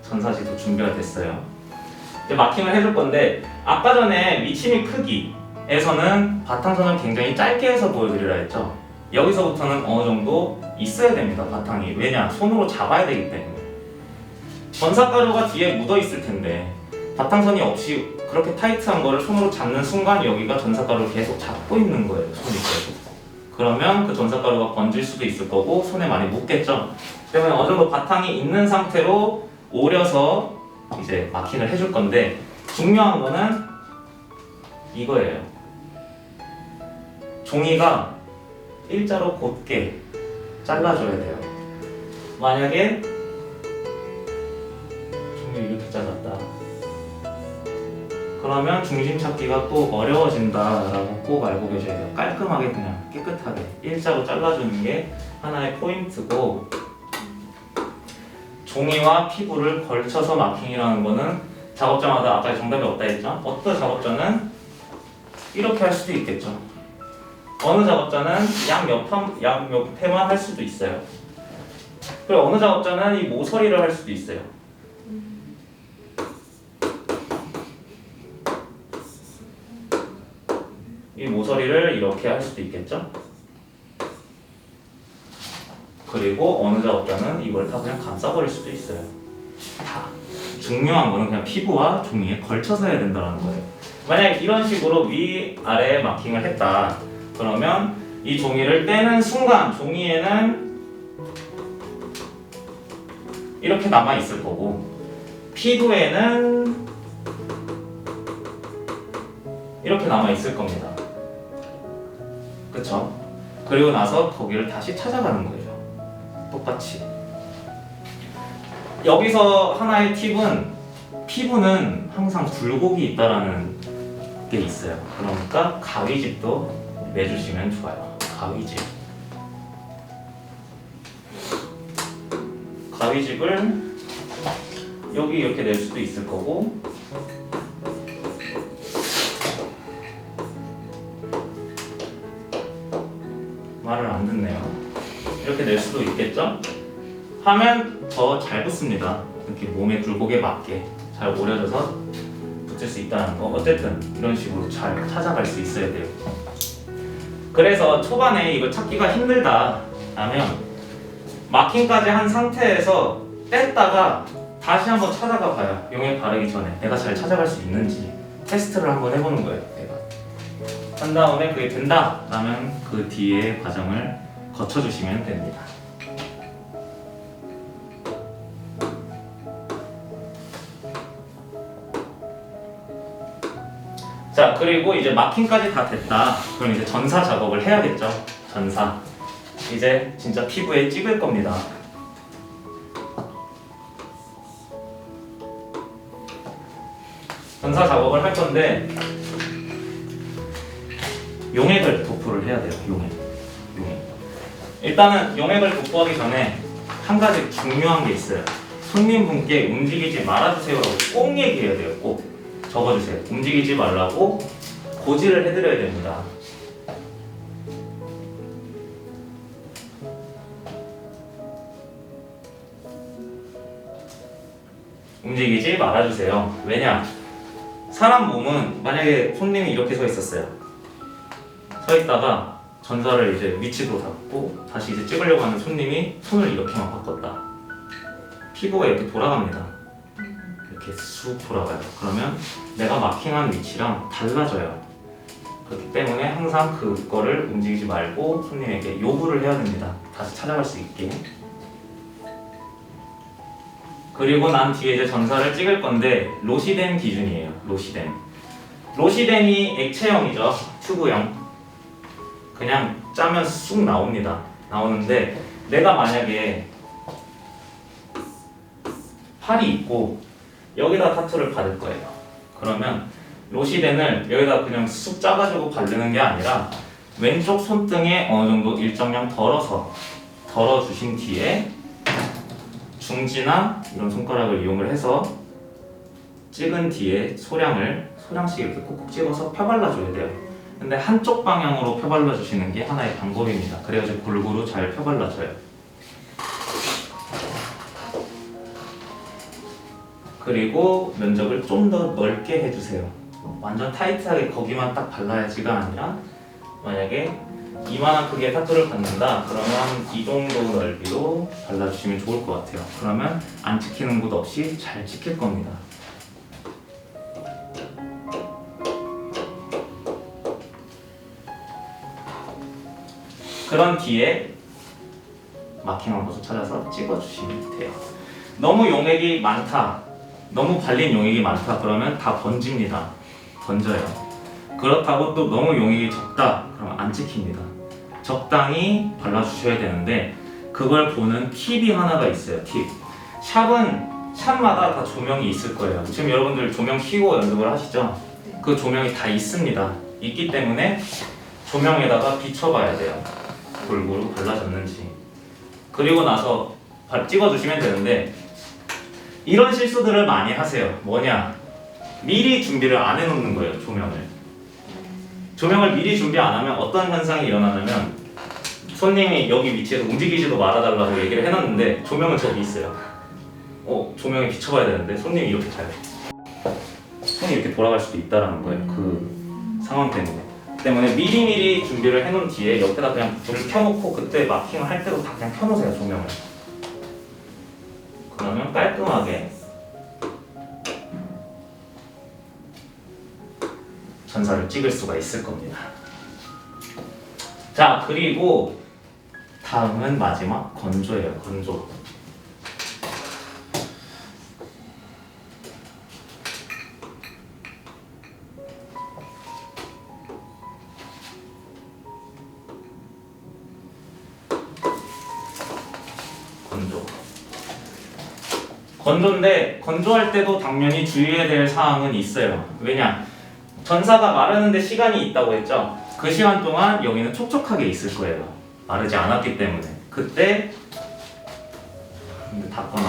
전사지도 준비가 됐어요. 이제 마킹을 해줄 건데 아까 전에 위치미 크기에서는 바탕선을 굉장히 짧게 해서 보여드리라 했죠. 여기서부터는 어느 정도 있어야 됩니다. 바탕이. 왜냐? 손으로 잡아야 되기 때문에. 전사가루가 뒤에 묻어 있을 텐데 바탕선이 없이 그렇게 타이트한 거를 손으로 잡는 순간 여기가 전사가루를 계속 잡고 있는 거예요. 손이 계속. 그러면 그 전사가루가 번질 수도 있을 거고 손에 많이 묻겠죠. 때문에 어느 정도 바탕이 있는 상태로 오려서 이제 마킹을 해줄 건데 중요한 거는 이거예요. 종이가 일자로 곧게 잘라줘야 돼요. 만약에 종이를 이렇게 잘랐다. 그러면 중심 찾기가 또 어려워진다라고 꼭 알고 계셔야 돼요. 깔끔하게 그냥 깨끗하게 일자로 잘라주는 게 하나의 포인트고 종이와 피부를 걸쳐서 마킹이라는 거는 작업자마다 아까 정답이 없다 했죠? 어떤 작업자는 이렇게 할 수도 있겠죠. 어느 작업자는 양 옆에만 할 수도 있어요. 그리고 어느 작업자는 이 모서리를 할 수도 있어요. 이 모서리를 이렇게 할 수도 있겠죠. 그리고 어느 작업자는 이걸 다 그냥 감싸버릴 수도 있어요. 다 중요한 거는 그냥 피부와 종이에 걸쳐서 해야 된다는 거예요. 만약에 이런 식으로 위아래 마킹을 했다. 그러면 이 종이를 떼는 순간 종이에는 이렇게 남아 있을 거고 피부에는 이렇게 남아 있을 겁니다. 그쵸? 그리고 나서 거기를 다시 찾아가는 거예요. 똑같이. 여기서 하나의 팁은 피부는 항상 굴곡이 있다라는 게 있어요. 그러니까 가위집도 내주시면 좋아요. 가위집을 여기 이렇게 낼 수도 있을 거고 이렇게 낼 수도 있겠죠? 하면 더 잘 붙습니다. 이렇게 몸의 굴곡에 맞게 잘 오려져서 붙을 수 있다는 거. 어쨌든 이런 식으로 잘 찾아갈 수 있어야 돼요. 그래서 초반에 이거 찾기가 힘들다 하면 마킹까지 한 상태에서 뺐다가 다시 한번 찾아가 봐요. 용액 바르기 전에 내가 잘 찾아갈 수 있는지 테스트를 한번 해보는 거예요. 내가 한 다음에 그게 된다 라면 그 뒤에 과정을 거쳐주시면 됩니다. 자, 그리고 이제 마킹까지 다 됐다. 그럼 이제 전사 작업을 해야겠죠. 전사. 이제 진짜 피부에 찍을 겁니다. 전사 작업을 할 건데 용액을 도포를 해야 돼요. 용액. 일단은 용액을 도포하기 전에 한 가지 중요한 게 있어요. 손님분께 움직이지 말아주세요라고 꼭 얘기해야 돼요. 꼭 적어주세요. 움직이지 말라고 고지를 해드려야 됩니다. 움직이지 말아주세요. 왜냐? 사람 몸은 만약에 손님이 이렇게 서 있었어요. 서 있다가 전사를 이제 위치도 잡고 다시 이제 찍으려고 하는 손님이 손을 이렇게만 바꿨다. 피부가 이렇게 돌아갑니다. 이렇게 쑥 돌아가요. 그러면 내가 마킹한 위치랑 달라져요. 그렇기 때문에 항상 그거를 움직이지 말고 손님에게 요구를 해야 됩니다. 다시 찾아갈 수 있게. 그리고 난 뒤에 이제 전사를 찍을 건데 로시덴 기준이에요. 로시덴이 액체형이죠. 튜브형. 그냥 짜면 쑥 나옵니다. 나오는데 내가 만약에 팔이 있고 여기다 타투를 받을 거예요. 그러면 로시덴을 여기다 그냥 쑥 짜가지고 바르는 게 아니라 왼쪽 손등에 어느 정도 일정량 덜어주신 뒤에 중지나 이런 손가락을 이용을 해서 찍은 뒤에 소량씩 이렇게 콕콕 찍어서 펴발라줘야 돼요. 근데 한쪽 방향으로 펴발라주시는 게 하나의 방법입니다. 그래야지 골고루 잘 펴발라져요. 그리고 면적을 좀 더 넓게 해주세요. 완전 타이트하게 거기만 딱 발라야지가 아니라 만약에 이만한 크기의 타투를 받는다 그러면 이 정도 넓이로 발라주시면 좋을 것 같아요. 그러면 안 찍히는 곳 없이 잘 찍힐 겁니다. 그런 뒤에 마킹한 곳을 찾아서 찍어주시면 돼요. 너무 용액이 많다, 너무 발린 용액이 많다 그러면 다 번집니다. 번져요. 그렇다고 또 너무 용액이 적다 그러면 안 찍힙니다. 적당히 발라주셔야 되는데 그걸 보는 팁이 하나가 있어요. 팁. 샵마다 다 조명이 있을 거예요. 지금 여러분들 조명 켜고 연습을 하시죠? 그 조명이 다 있습니다. 있기 때문에 조명에다가 비춰봐야 돼요. 골고루 발라졌는지. 그리고 나서 찍어주시면 되는데 이런 실수들을 많이 하세요. 뭐냐? 미리 준비를 안 해놓는 거예요. 조명을 미리 준비 안 하면 어떤 현상이 일어나냐면 손님이 여기 위치에서 움직이지도 말아달라고 얘기를 해놨는데 조명은 저기 있어요. 조명에 비춰봐야 되는데 손님이 이렇게 가요. 손이 이렇게 돌아갈 수도 있다는 거예요. 그 상황 때문에 미리미리 준비를 해놓은 뒤에 옆에다 그냥 불을 켜놓고 그때 마킹을 할 때도 다 그냥 켜놓으세요. 조명을. 그러면 깔끔하게 전사를 찍을 수가 있을 겁니다. 자, 그리고 다음은 마지막 건조예요. 건조. 건조인데 건조할 때도 당연히 주의해야 될 사항은 있어요. 왜냐? 전사가 마르는데 시간이 있다고 했죠? 그 시간 동안 여기는 촉촉하게 있을 거예요. 마르지 않았기 때문에. 그때 닦거나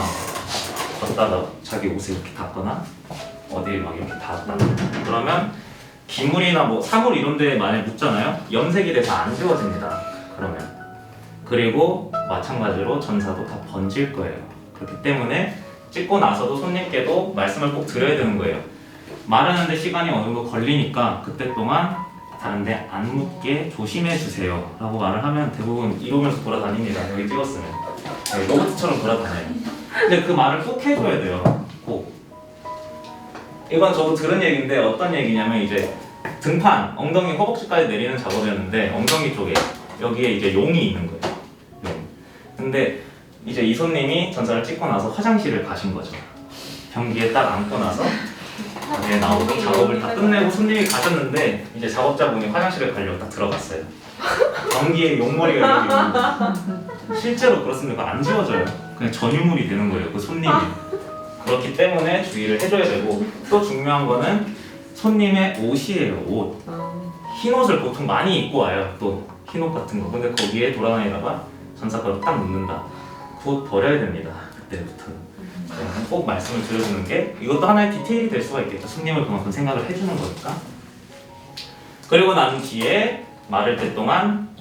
걷다가 자기 옷을 이렇게 닦거나 어디 막 이렇게 닿았다. 그러면 기물이나 뭐 사물 이런 데 만약 묻잖아요? 염색이 돼서 안 지워집니다. 그러면 그리고 마찬가지로 전사도 다 번질 거예요. 그렇기 때문에 찍고 나서도 손님께도 말씀을 꼭 드려야 되는 거예요. 말하는데 시간이 어느 정도 걸리니까 그때 동안 다른데 안 묻게 조심해 주세요 라고 말을 하면 대부분 이러면서 돌아다닙니다. 여기 찍었으면 로봇처럼 돌아다녀요. 근데 그 말을 꼭 해줘야 돼요. 꼭. 이건 저도 들은 얘기인데 어떤 얘기냐면 이제 등판, 엉덩이 허벅지까지 내리는 작업이었는데 엉덩이 쪽에 여기에 이제 용이 있는 거예요. 용. 근데 이제 이 손님이 전사를 찍고 나서 화장실을 가신 거죠. 변기에 딱 앉고 나서 네, 나오고 작업을 다 끝내고 손님이 가셨는데 이제 작업자분이 화장실을 가려고 딱 들어갔어요. 변기에 용머리가 이렇게 있는 거예요. 실제로 그렇습니까? 안 지워져요. 그냥 전유물이 되는 거예요. 그 손님이. 그렇기 때문에 주의를 해줘야 되고 또 중요한 거는 손님의 옷이에요. 옷. 흰 옷을 보통 많이 입고 와요. 또 흰 옷 같은 거. 근데 거기에 돌아다니다가 전사가루 딱 묻는다. 그거 버려야 됩니다. 그때부터는. 꼭 말씀을 드려주는 게 이것도 하나의 디테일이 될 수가 있겠죠. 손님을 그만큼 생각을 해주는 거니까. 그리고 난 뒤에 마를 때 동안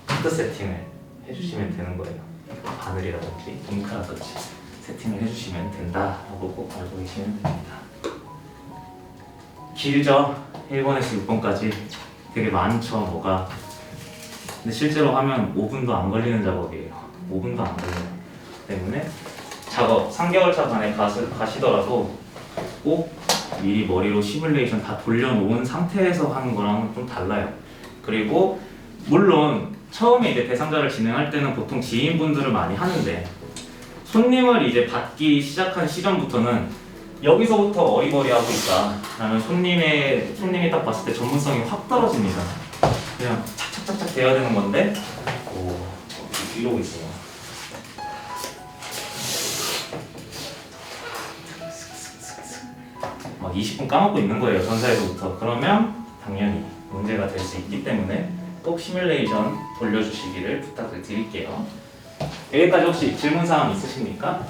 카드 세팅을 해주시면 되는 거예요. 바늘이라든지 잉크라든지 세팅을 해주시면 된다라고 꼭 알고 계시면 됩니다. 길죠? 1번에서 6번까지 되게 많죠, 뭐가. 근데 실제로 하면 5분도 안 걸리는 작업이에요. 5분도 안 걸려요. 때문에 작업 3개월 차 반에 가시더라도 꼭 미리 머리로 시뮬레이션 다 돌려놓은 상태에서 하는 거랑은 좀 달라요. 그리고 물론 처음에 이제 대상자를 진행할 때는 보통 지인분들을 많이 하는데 손님을 이제 받기 시작한 시점부터는 여기서부터 어리버리하고 있다 라는 손님이 딱 봤을 때 전문성이 확 떨어집니다. 그냥 착착착착 돼야 되는 건데 이러고 있어요. 막 20분 까먹고 있는 거예요. 전사에서부터. 그러면 당연히 문제가 될 수 있기 때문에 꼭 시뮬레이션 돌려주시기를 부탁을 드릴게요. 여기까지 혹시 질문사항 있으십니까?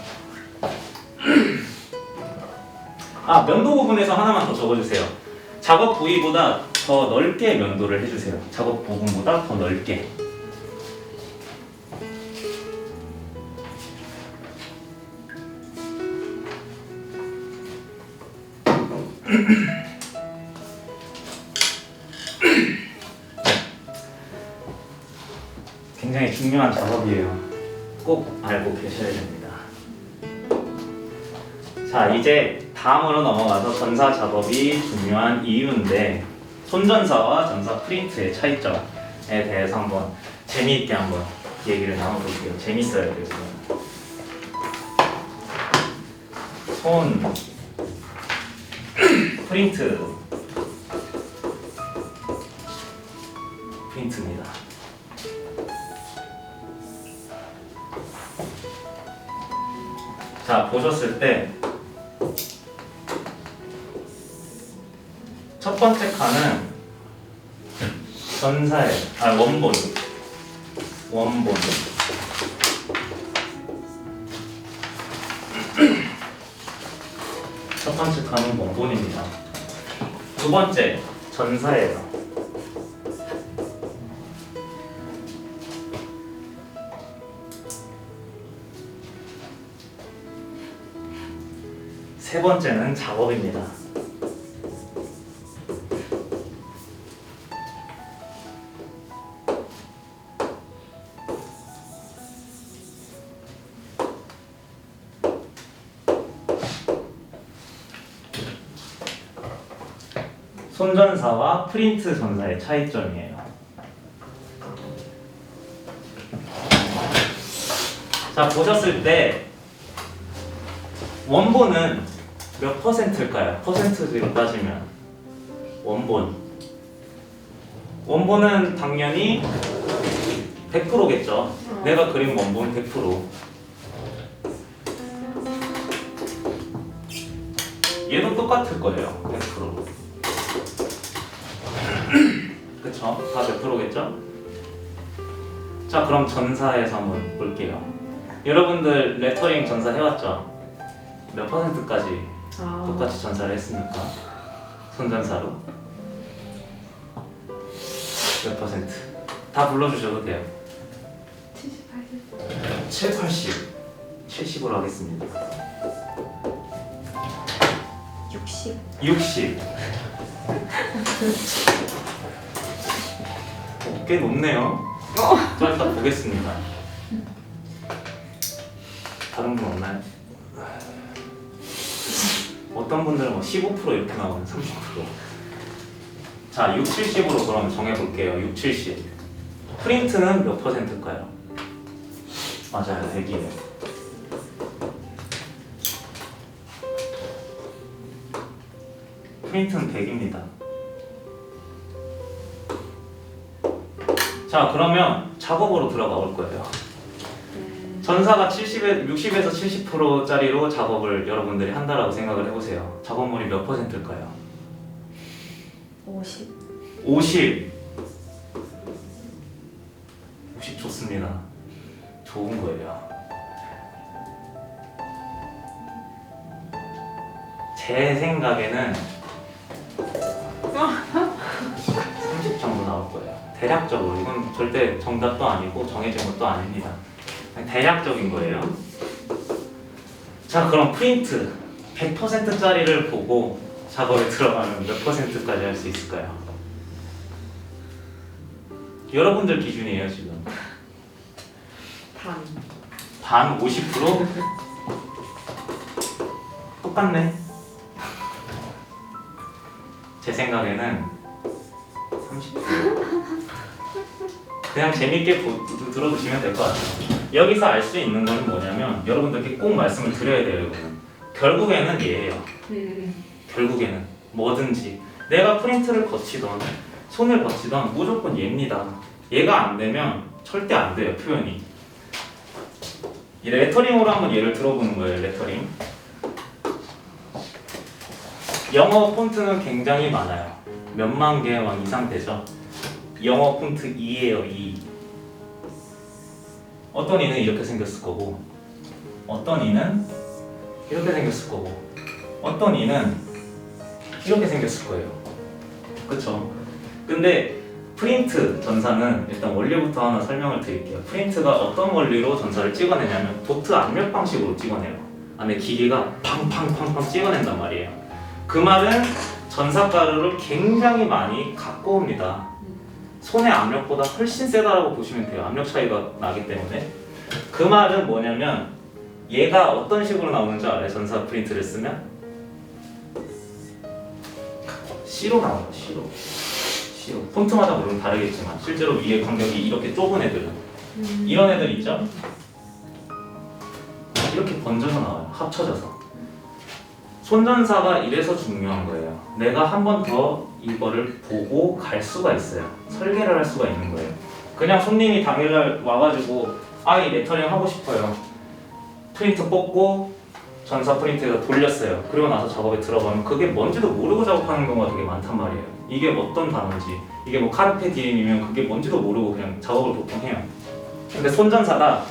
면도 부분에서 하나만 더 적어주세요. 작업 부위보다 더 넓게 면도를 해주세요. 작업 부분보다 더 넓게. 굉장히 중요한 작업이에요. 꼭 알고 계셔야 됩니다. 자, 이제 다음으로 넘어가서 전사 작업이 중요한 이유인데 손전사와 전사 프린트의 차이점에 대해서 한번 재미있게 한번 얘기를 나눠볼게요. 재밌어야 돼요. 손 프린트입니다. 자, 보셨을 때 첫 번째 칸은 전사의 원본 첫 번째 칸은 원본입니다. 두 번째 전사예요. 세 번째는 작업입니다. 손전사와 프린트 전사의 차이점이에요. 자, 보셨을 때 원본은 몇 퍼센트일까요? 퍼센트로 따지면 원본은 당연히 100%겠죠. 내가 그린 원본 100%. 얘도 똑같을 거예요. 100%. 그쵸? 다 100%겠죠? 자, 그럼 전사에서 한번 볼게요. 여러분들 레터링 전사 해왔죠? 몇 퍼센트까지 똑같이 전사를 했습니까? 손전사로? 몇 퍼센트? 다 불러주셔도 돼요. 7, 80. 70으로 하겠습니다. 60. 60. 꽤 높네요. 좀 이따 보겠습니다. 다른 분 없나요? 어떤 분들은 뭐 15% 이렇게 나오는 30%. 자, 6, 70으로 그럼 정해볼게요. 6, 70. 프린트는 몇 %일까요? 맞아요, 100이에요. 프린트는 100입니다. 자, 그러면 작업으로 들어가 볼 거예요. 전사가 60에서 70%짜리로 작업을 여러분들이 한다라고 생각을 해보세요. 작업물이 몇 %일까요? 50. 50. 50 좋습니다. 좋은 거예요. 제 생각에는 30 정도 나올 거예요. 대략적으로. 이건 절대 정답도 아니고 정해진 것도 아닙니다. 대략적인 거예요. 자, 그럼 프린트 100%짜리를 보고 작업에 들어가면 몇 %까지 할 수 있을까요? 여러분들 기준이에요, 지금. 반 50%? 똑같네. 제 생각에는 30%. 그냥 재밌게 들어두시면 될 것 같아요. 여기서 알 수 있는 건 뭐냐면 여러분들께 꼭 말씀을 드려야 돼요. 이거는. 결국에는 얘예요. 결국에는 뭐든지 내가 프린트를 거치던 손을 거치던 무조건 얘입니다. 얘가 안 되면 절대 안 돼요, 표현이. 이 레터링으로 한번 예를 들어보는 거예요. 레터링. 영어 폰트는 굉장히 많아요. 몇만 개 이상 되죠. 영어 폰트 2예요, 2. 어떤 이는 이렇게 생겼을 거고, 어떤 이는 이렇게 생겼을 거고, 어떤 이는 이렇게 생겼을 거예요. 그쵸? 근데 프린트 전사는 일단 원리부터 하나 설명을 드릴게요. 프린트가 어떤 원리로 전사를 찍어내냐면 도트 압력 방식으로 찍어내요. 안에 기계가 팡팡팡팡 찍어낸단 말이에요. 그 말은 전사 가루를 굉장히 많이 갖고 옵니다. 손의 압력보다 훨씬 세다라고 보시면 돼요. 압력 차이가 나기 때문에. 그 말은 뭐냐면 얘가 어떤 식으로 나오는지 알아요? 전사 프린트를 쓰면 C로 나와요. C로. 폰트마다 물론 다르겠지만 실제로 위에 간격이 이렇게 좁은 애들은 이런 애들 있죠? 이렇게 번져서 나와요. 합쳐져서. 손전사가 이래서 중요한 거예요. 내가 한 번 더 이거를 보고 갈 수가 있어요. 설계를 할 수가 있는 거예요. 그냥 손님이 당일날 와가지고 이 레터링 하고 싶어요. 프린트 뽑고 전사 프린트에다 돌렸어요. 그리고 나서 작업에 들어가면 그게 뭔지도 모르고 작업하는 경우가 되게 많단 말이에요. 이게 어떤 단어인지, 이게 뭐 카르페 디엠이면 그게 뭔지도 모르고 그냥 작업을 보통 해요. 근데 손전사가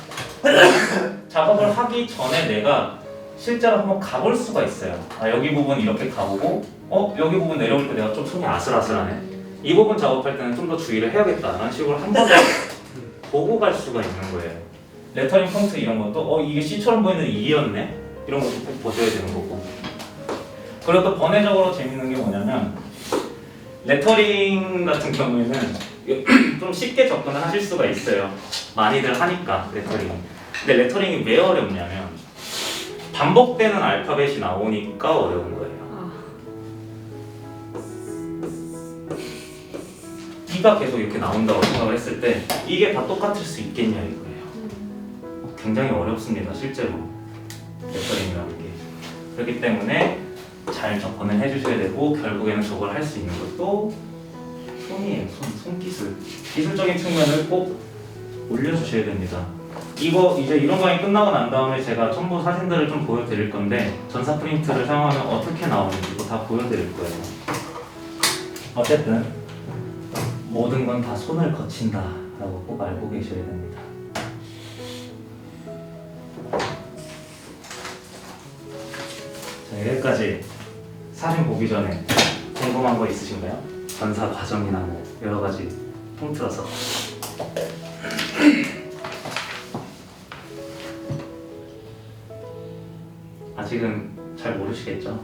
작업을 하기 전에 내가 실제로 한번 가볼 수가 있어요. 여기 부분 이렇게 가보고 여기 부분 내려올 때 내가 좀 손이 아슬아슬하네. 이 부분 작업할 때는 좀 더 주의를 해야겠다라는 식으로 한 번 더 보고 갈 수가 있는 거예요. 레터링 폰트 이런 것도 이게 C처럼 보이는 E였네? 이런 것도 꼭 보셔야 되는 거고. 그리고 또 번외적으로 재밌는 게 뭐냐면 레터링 같은 경우에는 좀 쉽게 접근을 하실 수가 있어요. 많이들 하니까 레터링. 근데 레터링이 왜 어렵냐면 반복되는 알파벳이 나오니까 어려운 거예요. E가 계속 이렇게 나온다고 생각을 했을 때 이게 다 똑같을 수 있겠냐 이거예요. 굉장히 어렵습니다, 실제로. 레터링이라는 게. 그렇기 때문에 잘 접근을 해주셔야 되고 결국에는 저걸 할 수 있는 것도 손이에요. 손기술. 기술적인 측면을 꼭 올려주셔야 됩니다. 이거 이제 이런 강의 끝나고 난 다음에 제가 첨부 사진들을 좀 보여드릴 건데 전사 프린트를 사용하면 어떻게 나오는지 다 보여드릴 거예요. 어쨌든 모든 건 다 손을 거친다라고 꼭 알고 계셔야 됩니다. 자, 여기까지 사진 보기 전에 궁금한 거 있으신가요? 전사 과정이나 뭐 여러 가지 통틀어서. 아직은 잘 모르시겠죠?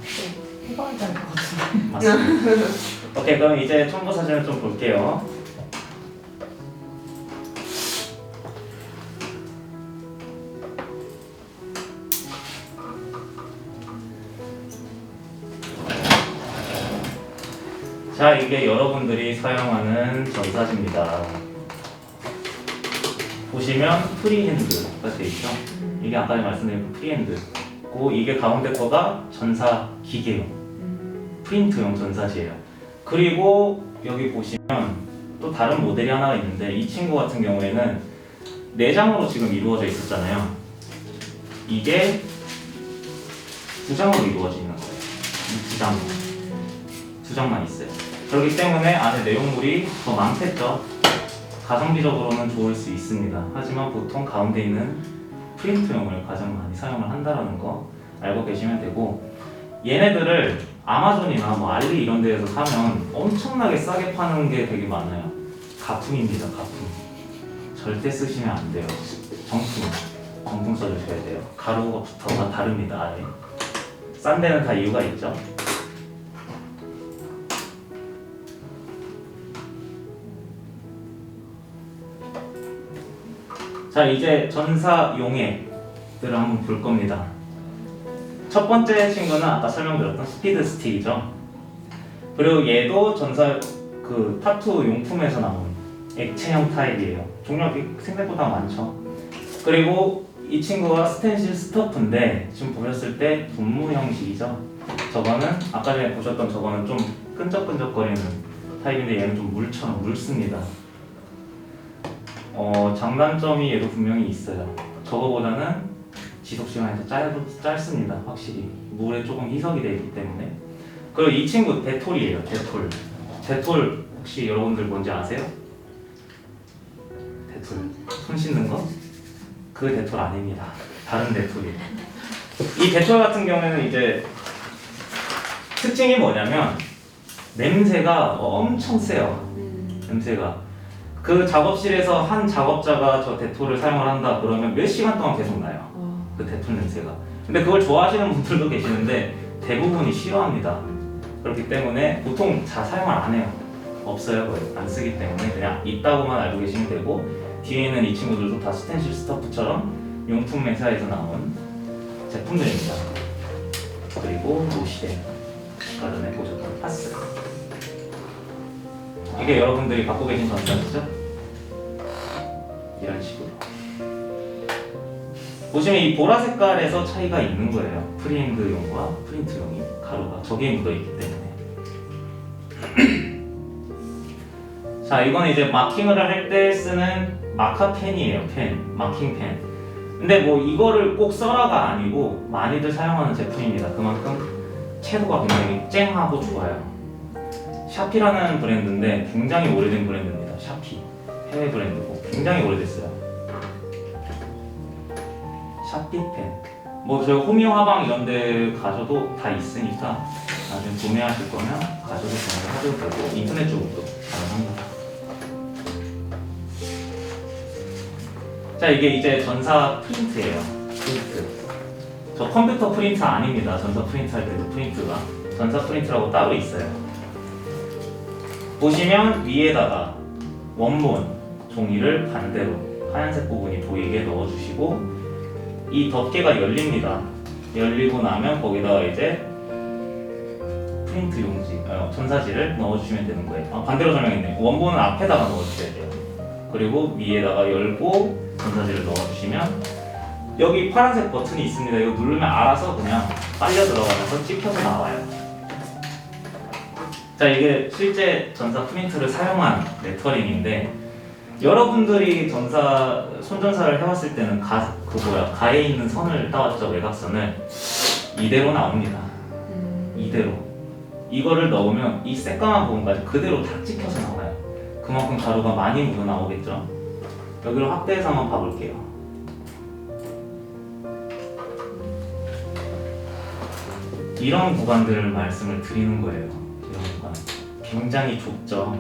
해봐야 될 것 같은데. 맞습니다. 오케이, 그럼 이제 첨부 사진을 좀 볼게요. 자, 이게 여러분들이 사용하는 전사지입니다. 보시면 프리핸드가 되어 있죠. 이게 아까 말씀드린 그 프리핸드고, 이게 가운데 거가 전사 기계용 프린트용 전사지예요. 그리고 여기 보시면 또 다른 모델이 하나가 있는데, 이 친구 같은 경우에는 4장으로 지금 이루어져 있었잖아요. 이게 2장으로 이루어져 있는 거예요. 이 2장만 있어요. 그렇기 때문에 안에 내용물이 더 많겠죠. 가성비적으로는 좋을 수 있습니다. 하지만 보통 가운데 있는 프린트용을 가장 많이 사용을 한다는 거 알고 계시면 되고, 얘네들을 아마존이나 뭐 알리 이런 데에서 사면 엄청나게 싸게 파는 게 되게 많아요. 가품입니다. 가품. 절대 쓰시면 안 돼요. 정품 써주셔야 돼요. 가루부터가 다릅니다. 아예. 싼 데는 다 이유가 있죠. 자, 이제 전사용액들을 한번 볼 겁니다. 첫 번째 친구는 아까 설명드렸던 스피드 스틱이죠. 그리고 얘도 전사 그 타투 용품에서 나온 액체형 타입이에요. 종류가 생각보다 많죠. 그리고 이 친구가 스텐실 스토프인데 지금 보셨을 때 분무 형식이죠. 저거는 아까 전에 보셨던 저거는 좀 끈적끈적거리는 타입인데 얘는 좀 물처럼 묽습니다. 장단점이 얘도 분명히 있어요. 저거보다는 지속시간이 더 짧습니다. 확실히 물에 조금 희석이 되어 있기 때문에. 그리고 이 친구 데톨이에요. 데톨. 데톨 혹시 여러분들 뭔지 아세요? 데톨 손 씻는 거? 그 데톨 아닙니다. 다른 데톨이에요. 이 데톨 같은 경우에는 이제 특징이 뭐냐면 냄새가 엄청 세요. 냄새가. 그 작업실에서 한 작업자가 저 데톨을 사용을 한다 그러면 몇 시간 동안 계속 나요. 그 데톨 냄새가. 근데 그걸 좋아하시는 분들도 계시는데 대부분이 싫어합니다. 그렇기 때문에 보통 잘 사용을 안 해요. 없어요. 거의 안 쓰기 때문에 그냥 있다고만 알고 계시면 되고, 뒤에 있는 이 친구들도 다 스텐실 스토프처럼 용품 회사에서 나온 제품들입니다. 그리고 로시덴, 아까 전에 보셨던 파스. 이게 여러분들이 갖고 계신 전자지죠? 이런 식으로 보시면 이 보라 색깔에서 차이가 있는 거예요. 프리핸드용과 프린트용이 가루가 저기에 묻어있기 때문에. 자, 이건 이제 마킹을 할 때 쓰는 마카펜이에요. 펜, 마킹 펜. 근데 뭐 이거를 꼭 써라가 아니고 많이들 사용하는 제품입니다. 그만큼 채도가 굉장히 쨍하고 좋아요. 샤피라는 브랜드인데 굉장히 오래된 브랜드입니다. 샤피 해외 브랜드고 굉장히 오래됐어요. 샤피펜 뭐 저희 호미오 화방 이런 데 가셔도 다 있으니까 나중에 구매하실 거면 가셔도 구매를 하셔도 되고 인터넷 쪽으로도 가능합니다. 자, 이게 이제 전사 프린트예요. 프린트. 저 컴퓨터 프린트 아닙니다. 전사 프린트 할 때도 프린트가 전사 프린트라고 따로 있어요. 보시면 위에다가 원본 종이를 반대로 하얀색 부분이 보이게 넣어주시고, 이 덮개가 열립니다. 열리고 나면 거기다가 이제 프린트 용지, 전사지를 넣어주시면 되는 거예요. 반대로 설명했네. 원본은 앞에다가 넣어주셔야 돼요. 그리고 위에다가 열고 전사지를 넣어주시면 여기 파란색 버튼이 있습니다. 이거 누르면 알아서 그냥 빨려 들어가면서 찍혀서 나와요. 자, 이게 실제 전사 프린트를 사용한 레터링인데, 여러분들이 손전사를 해왔을 때는 가에 있는 선을 따왔죠. 외곽선을. 이대로 나옵니다. 이대로. 이거를 넣으면 이 새까만 부분까지 그대로 다 찍혀서 나와요. 그만큼 가루가 많이 묻어 나오겠죠. 여기를 확대해서 한번 봐볼게요. 이런 구간들을 말씀을 드리는 거예요. 이런 구간. 굉장히 좁죠.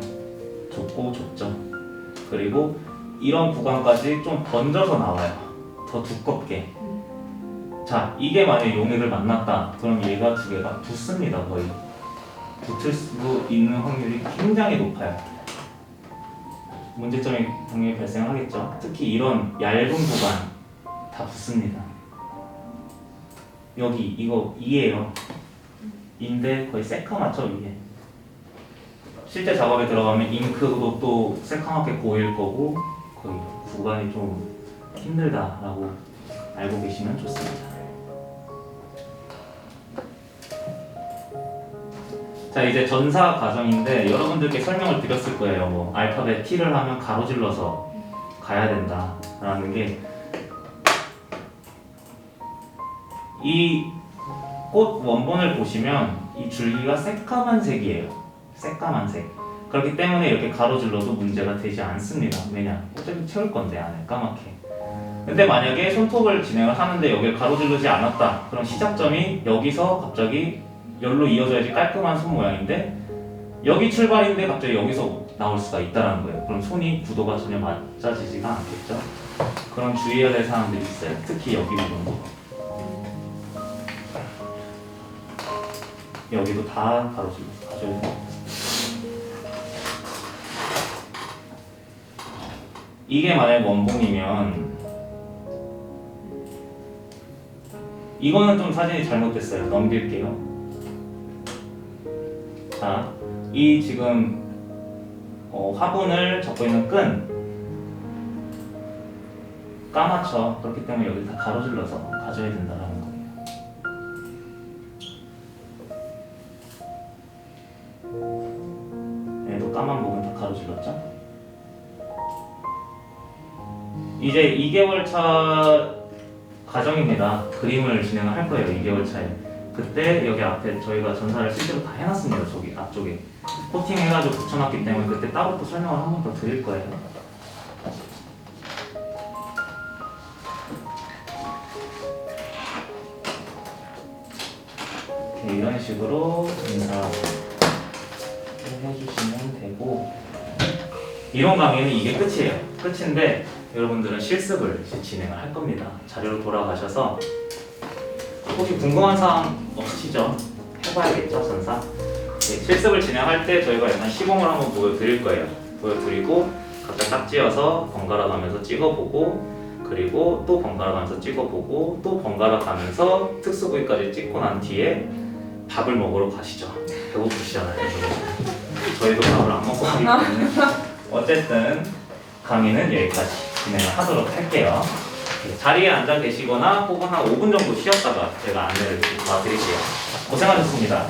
좁고 좁죠. 그리고 이런 구간까지 좀 번져서 나와요. 더 두껍게. 자, 이게 만약에 용액을 만났다. 그럼 얘가 두 개가 붙습니다. 거의 붙을 수 있는 확률이 굉장히 높아요. 문제점이 당연히 발생하겠죠. 특히 이런 얇은 구간 다 붙습니다. 여기 이거 2예요. 인데 거의 새카맣죠 이게. 실제 작업에 들어가면 잉크도 또 새카맣게 보일 거고 거의 구간이 좀 힘들다라고 알고 계시면 좋습니다. 자, 이제 전사 과정인데 여러분들께 설명을 드렸을 거예요. 뭐 알파벳 T를 하면 가로질러서 가야 된다라는 게 이 꽃 원본을 보시면 이 줄기가 새까만 색이에요. 새까만 색. 그렇기 때문에 이렇게 가로질러도 문제가 되지 않습니다. 왜냐? 어차피 채울 건데 안에 까맣게. 근데 만약에 손톱을 진행을 하는데 여기를 가로지르지 않았다. 그럼 시작점이 여기서 갑자기 열로 이어져야지 깔끔한 손 모양인데 여기 출발인데 갑자기 여기서 나올 수가 있다는 거예요. 그럼 손이 구도가 전혀 맞아지지가 않겠죠. 그런 주의해야 될 사항들이 있어요. 특히 여기 부분도. 여기도 다 가로질러서 가져야 돼요. 이게 만약 원본이면 이거는 좀 사진이 잘못됐어요. 넘길게요. 자, 이 지금 화분을 접고 있는 끈 까맣죠. 그렇기 때문에 여기 다 가로질러서 가져야 된다는 거예요. 얘도 까만 부분 다 가로질렀죠. 이제 2개월 차 과정입니다. 그림을 진행을 할 거예요. 2개월 차에. 그때 여기 앞에 저희가 전사를 실제로 다 해놨습니다. 저기 앞쪽에 코팅 해가지고 붙여놨기 때문에 그때 따로 또 설명을 한 번 더 드릴 거예요. 이렇게 이런 식으로 전사를 해주시면 되고 이론 강의는 이게 끝이에요. 끝인데 여러분들은 실습을 이제 진행을 할 겁니다. 자료로 돌아가셔서 혹시 궁금한 사항 없으시죠? 해봐야겠죠, 전사? 네, 실습을 진행할 때 저희가 약간 시범을 한번 보여드릴 거예요. 보여드리고 각자 짝지어서 번갈아 가면서 찍어보고 그리고 또 번갈아 가면서 찍어보고 또 번갈아 가면서 특수 부위까지 찍고 난 뒤에 밥을 먹으러 가시죠. 배고프시잖아요. 저희도 밥을 안 먹고 하기 때문에 어쨌든 강의는 여기까지 진행을 하도록 할게요. 자리에 앉아 계시거나 혹은 한 5분 정도 쉬었다가 제가 안내를 도와드릴게요. 고생하셨습니다.